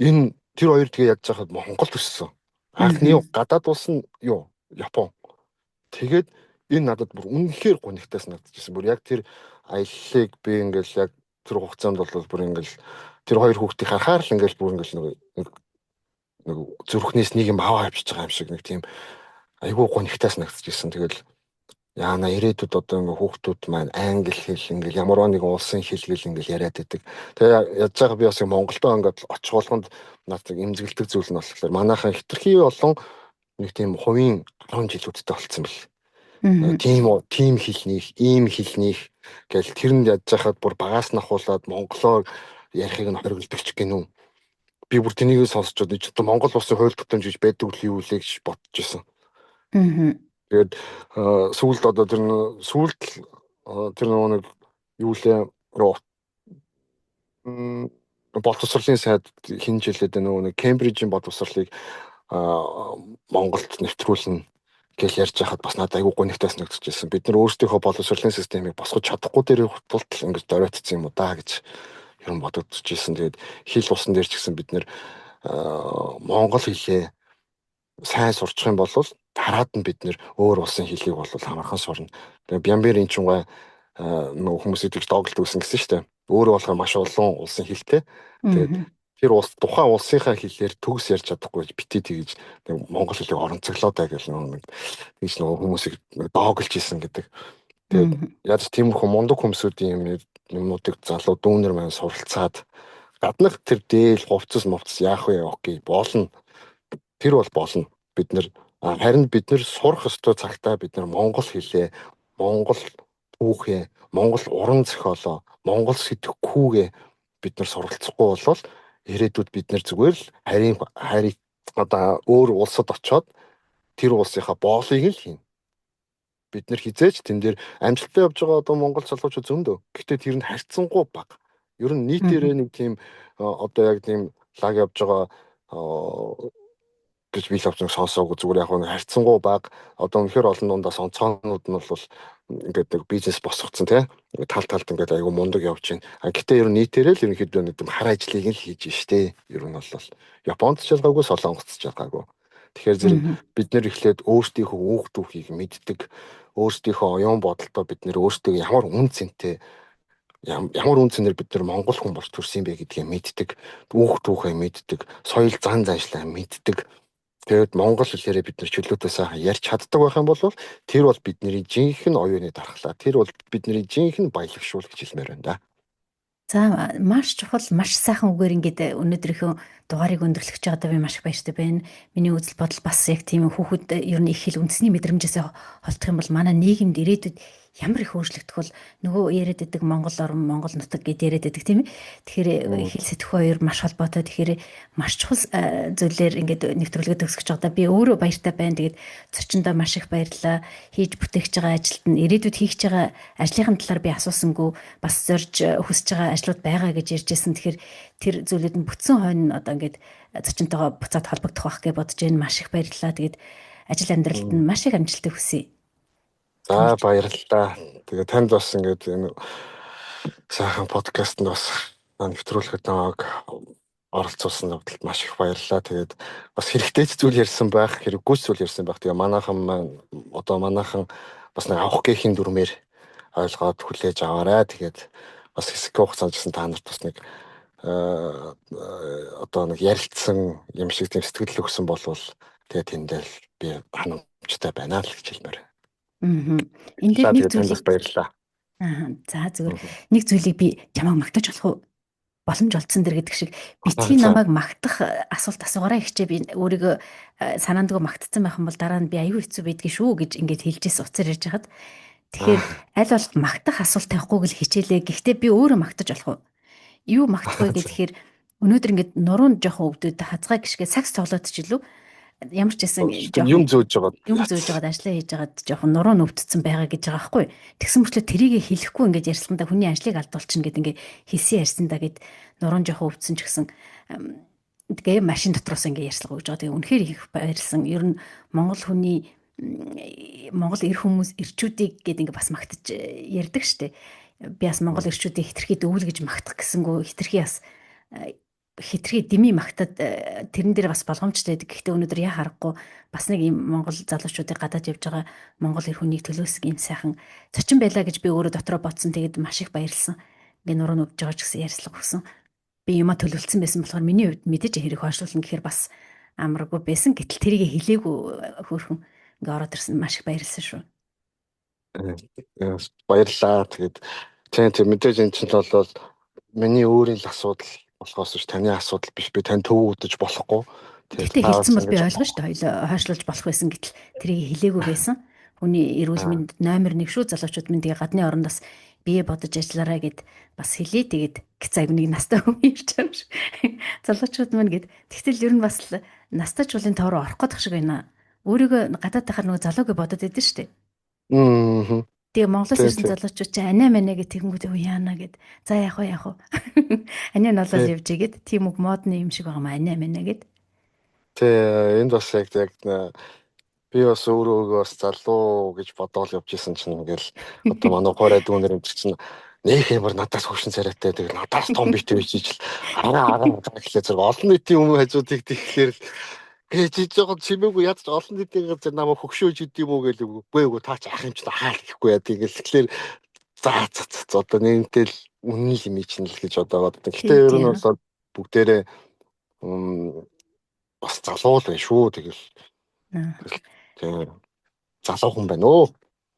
энэ тэр хоёр тэгээ яаж яхад Монголд өссөн. Анхны гадаад улс нь юу? Япон. Тэгээд энэ надад бүр үнэхээр гонигтай санагдчихсэн. Бүр яг тэр аяллыг би ингээл яг тэр хугацаанд бол бүр ингээл тэр хоёр хүүхдийг харахаар л ингээл бүр ингээл нэг зүрхнээс нэг юм аваа авчиж байгаа юм шиг нэг тийм айгүй гонигтай санагдчихсэн. Тэгэл яана ирээдүйд одоо ингээ хүүхдүүд маань англи хэл ингээл ямар нэгэн улсын хэлгээл ингээл яриад байдаг. Тэгээ яаж байгаа би бас Монголдоо ингээд очих болгонд надад имзэглдэг зүйл нь болохоор манайхан хитрхи болон нэг тийм хувийн 10 жилүүдтэй болцсон бэл. Тийм хэлнийх, ийм хэлнийх гэл тэрэнд яаж яхад бүр багаас нь ахуулаад монголоор ярихыг нь хориглдог ч гэнэ үү. Би бүр тэнийг сонсчод ч одоо Монгол улсын хууль тогтоомж байдаг үл юу вэ гэж бодож исэн. Тэгээд сүүлд одоо тэр нэг юу лээ боловсролын сайд хинж хэлээд нөгөө нэг Кембрижийн боловсролыг Монголд нэвтрүүлнэ гэж ярьж байхад бас надад айгүй гонигтай санагдчихсэн. Бид нар өөрсдийнхөө боловсролын системийг босгож чадахгүй дээр тулд ингэж доройтсон юм уу даа гэж ер нь бодогдож ирсэн. Тэгээд хэл усан дээр ч гэсэн бид нар монгол хэлээ сайн сурчих юм бол дараад нь бид нэр өөр улсын хэлийг бол хамархан сурна. Тэгээ Бямбер эн чинь нөгөө хүмүүсийг тэгж доголд өгсөн гэсэн шүү дээ. Өөрөө болохоор маш олон улсын хэлтэй. Тэгээд тэр улс тухайн улсынхаа хэлээр төгс ярьж чадахгүй битээ тэгж монгол хэлийг оронцоглоо даа гэж нэг тэгж нөгөө хүмүүсийг доголж исэн гэдэг. Тэгээд яаж тиймэрхүү мундаг хүмүүсүүдийн юмнуудыг залуу дүүнер маань суралцаад гаднах тэр дээл хувцас мовцс яах вэ? Окей, болно. Тэр бол болно. Бид нар харин бид нар сурах ёстой цагтаа бид нар монгол хэлээ, монгол түүхээ, монгол уран зохиолоо, монгол сэтгэхүйгээ бид нар суралцахгүй болвол ирээдүйд бид нар зүгээр л харин одоо өөр улсад очиод тэр улсынхаа боолыг л хийнэ. Бид нар хизээч тэн дээр амжилттай явж байгаа одоо монгол залуучууд зөндөө. Гэхдээ тэр нь харьцангуй бага. Ер нь нийтээрээ нэг тийм одоо яг тийм лаг явж байгаа гэж би л авч сонсоогүй зүгээр яг нэг харьцангуй бага. Одоо үнэхээр олон дундаас онцгойнууд нь бол ингээд нэг бизнес босгоцсон тий талд ингээд айгүй мундаг явж байна. Гэхдээ ер нь нийтээрээ л ерөнхийдөө нэг тийм хар ажлыг нь хийж штэ. Ер нь бол Японд ч ялгаагүй, Солонгост ч ялгаагүй. Тэгэхээр зэрэг бид нэр эхлээд өөрсдийнхөө үүх түүхийг мэддэг, өөрсдийнхөө оюун бодолтой бид нэр өөрсдөө ямар үн цэнтэй ямар үн цэнээр бид нар монгол хүн болж төрсөн бэ гэдгийг мэддэг, үүх түүхээ мэддэг, соёл зан заншлаа мэддэг. Тэгээд монгол хэлээрээ бид нар чөлөөтэй сайхан ярьж чаддаг байх юм бол тэр бол бидний жинхэнэ оюуны дархлаа. Тэр бол бидний жинхэнэ баялагшуул гэж хэлмээр байна да. За маш чухал, маш сайхан үгээр ингээд өнөөдрийнхөө дугаарыг өндөрлөж байгаадаа би маш их баяртай байна. Миний үзэл бодол бас яг тийм хүүхэд ер нь их хэл үндэсний мэдрэмжээс холдох юм бол манай нийгэмд ирээдүйд ямар их өөрчлөгдөх бол нөгөө яриад байдаг Монгол орн, Монгол нутаг гэдээ яриад байдаг тийм ээ. Тэгэхээр хэл сэтгэхүй хоёр маш холбоотой. Тэгэхээр маш чухал зүйлээр ингээд нэвтрүүлгээ төгсгөж байгаадаа би өөрөө баяртай байна. Тэгээд зочиндоо маш их баярлалаа. Хийж бүтээгч байгаа ажилд нь ирээдүйд хийж байгаа ажлынхаа талаар би асуусангүй бас зорж хүсэж байгаа ажлууд байгаа гэж ярьжсэн. Тэгэхээр тэр зүйлүүд нь бүтсэн хойно одоо ингээд зочинтойгоо буцаад холбогдох байх гэж бодож байна. Маш их баярлалаа. Тэгээд ажил амьдралд нь маш их амжилттай хүсье. За баярлалаа. Тэгээ танд бас ингээд энэ сайхан подкастт бас нэвтрүүлэхэд намайг оролцуулсан явдалд маш их баярлалаа. Тэгээд бас хэрэгтэй зүйл ярьсан байх, хэрэггүй зүйл ярьсан байх. Тэгээ манайхан бас нэг авах гэхийн дүрмээр ойлгоод хүлээж аваарай. Тэгээд бас хэсэг хугацаанд гэсэн та нарт бас нэг одоо нэг ярилцсан юм шиг тийм сэтгэл өгсөн болвол тэгээд тэндэл би ханамжтай байна л гэж хэлмээр. Энд дээр нэг зүйлийг баярлалаа. За зүгээр нэг зүйлийг би чамайг магтаж боломж олдсон дэр гэдэг шиг битгий намайг магтах асуулт асуугаараа ихчээ би өөрийгөө санаандгүй магтцсан байх юм бол дараа нь би аюу хэцүү байдгийг шүү гэж ингээд хэлжээс уцаар ярьж хахад тэгэхээр аль болох магтах асуулт тавихгүйг л хичээлээ. Гэхдээ би өөрөө магтаж болох уу? Юу магтах вэ гэхээр өнөөдөр ингээд нуруунд жоохон өвдөд хазгай гიშгээ сакс тоглоод ч илүү ямар ч байсан юм зөөж байгаад ажиллаа хийж байгаад жоохон нуруу өвдсөн байгаа гэж байгаа байхгүй. Тэгсэн мөрчлөө тэрийгэ хэлэхгүй ингээд ярьсандаа хүний ажлыг алдуулчихна гэд ингээд хэлсэн ярьсандаа гэд нуруу жоохон өвдсөн ч гэсэн тэгээ машин дотроос ингээ ярьцлага өгж байгаа. Тэгээ үнэхээр их баярлсан. Ер нь Монгол хүний Монгол эр хүмүүс эрчүүдийг гээд ингээ бас магтаж ярьдаг штеп. Би бас Монгол эрчүүдийг хитрхи дөвөл гэж магтах гэсэнгүү хитрхи бас хитрхи дими магтаад тэрэн дээр бас болгоомжтой байдаг. Гэхдээ өнөөдөр яа харахгүй бас нэг юм Монгол залуучуудыг гадаад явж байгаа Монгол эр хүнийг төлөөсг юм сайхан зочин байлаа гэж би өөрөө дотроо бодсон. Тэгээд маш их баярлсан. Ингээ нуруу нүвж байгаа ч гэсэн ярьцлага өгсөн. Би юма төлөвлөсөн байсан болохоор миний хувьд мэдээж хэрэг хойшлуулна гэхээр бас амаргүй байсан. Гэтэл тэрийг хэлээгүй хөөрхөн ингээ ороод ирсэн маш их баярлсан шүү. Баярлаа. Тэгээд тийм мэдээж энэ чинь бол миний өөрийн л асуудал болохоос ш таны асуудал биш. Би тань төв үдэж болохгүй. Тэгтээ хэлсэн бол би ойлгоно шүү дээ. Хоёул хойшлуулж болох байсан гэтэл тэрийг хэлээгүй байсан. Хүний эрүүл мэнд номер 1 шүү залуучууд минь тэгээ гадны орондоос бие бодож ажиллаарай гэд бас хэлээ. Тэгээд гэц аяг нэг настай хүн ирж байгаа ш. Залуучууд минь гэд. Тэгтэл ер нь бас настай чуулын тав руу орох гэдэг шиг байна. Өөрийгөө гадаад тахаар нөгөө залууг бодоод идэв штэ. Тэгээ Монголоос ирсэн залуучууд чи анаа манаа гэх тэгэнгүүт яана гэд. За яах вэ. Анаа нь болол явж игээд тийм үг модны юм шиг байгаа маа анаа манаа гэд. Тэ энд бас яг би бас өөрөө бас залуу гэж бодоол явж исэн чинь ингээл одоо манай хоорой дүүнэр энэ чинь нөх юмар надаас хөвшин царайтай тэгэл надаас том битээ хийж араа гэхлээр зэрэг олон нийтийн өмнө хажуудыг тэгэхээр жиж жоо чимээгүй ядч олон нийтийн газар намайг хөгшөөж идэв юм уу гээл үгүй таа ч ах юм чинь хаал гэхгүй яа тэгэл тэгэхээр за одоо нэмтэл үнэн юм чинь л гэж одоо боддог. Гэтэ ер нь бол бүгдээрээ бас залуу л байх шүү тэгэл залуу хүн байна өө.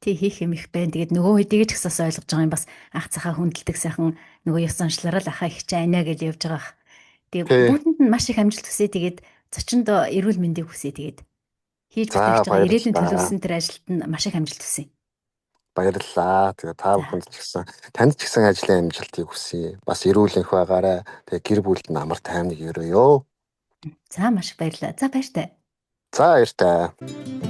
Тий хийх юм их байна. Тэгээд нөгөө хэдийгч гэсэн ойлгож байгаа юм бас ах цахаа хүндэлдэг сайхан нөгөө ёс онцлороо л ахаа их чаа анаа гэж явж байгаа. Тэгээд бүгдэнд нь маш их амжилт хүсье. Тэгээд зочиндоо эрүүл мэндийг хүсье. Тэгээд хийж бүтээх байгаа ирээдүйн төлөвлөсөн тэр ажилд нь маш их амжилт хүсье. Баярлалаа. Тэгээд та бүхэнд ч гэсэн танд ч гэсэн ажлын амжилтыг хүсье. Бас эрүүл энх байгаарай. Тэгээд гэр бүлд нь амар тайвныг өрөөё. За маш их баярлалаа. За баяртай. За баяртай.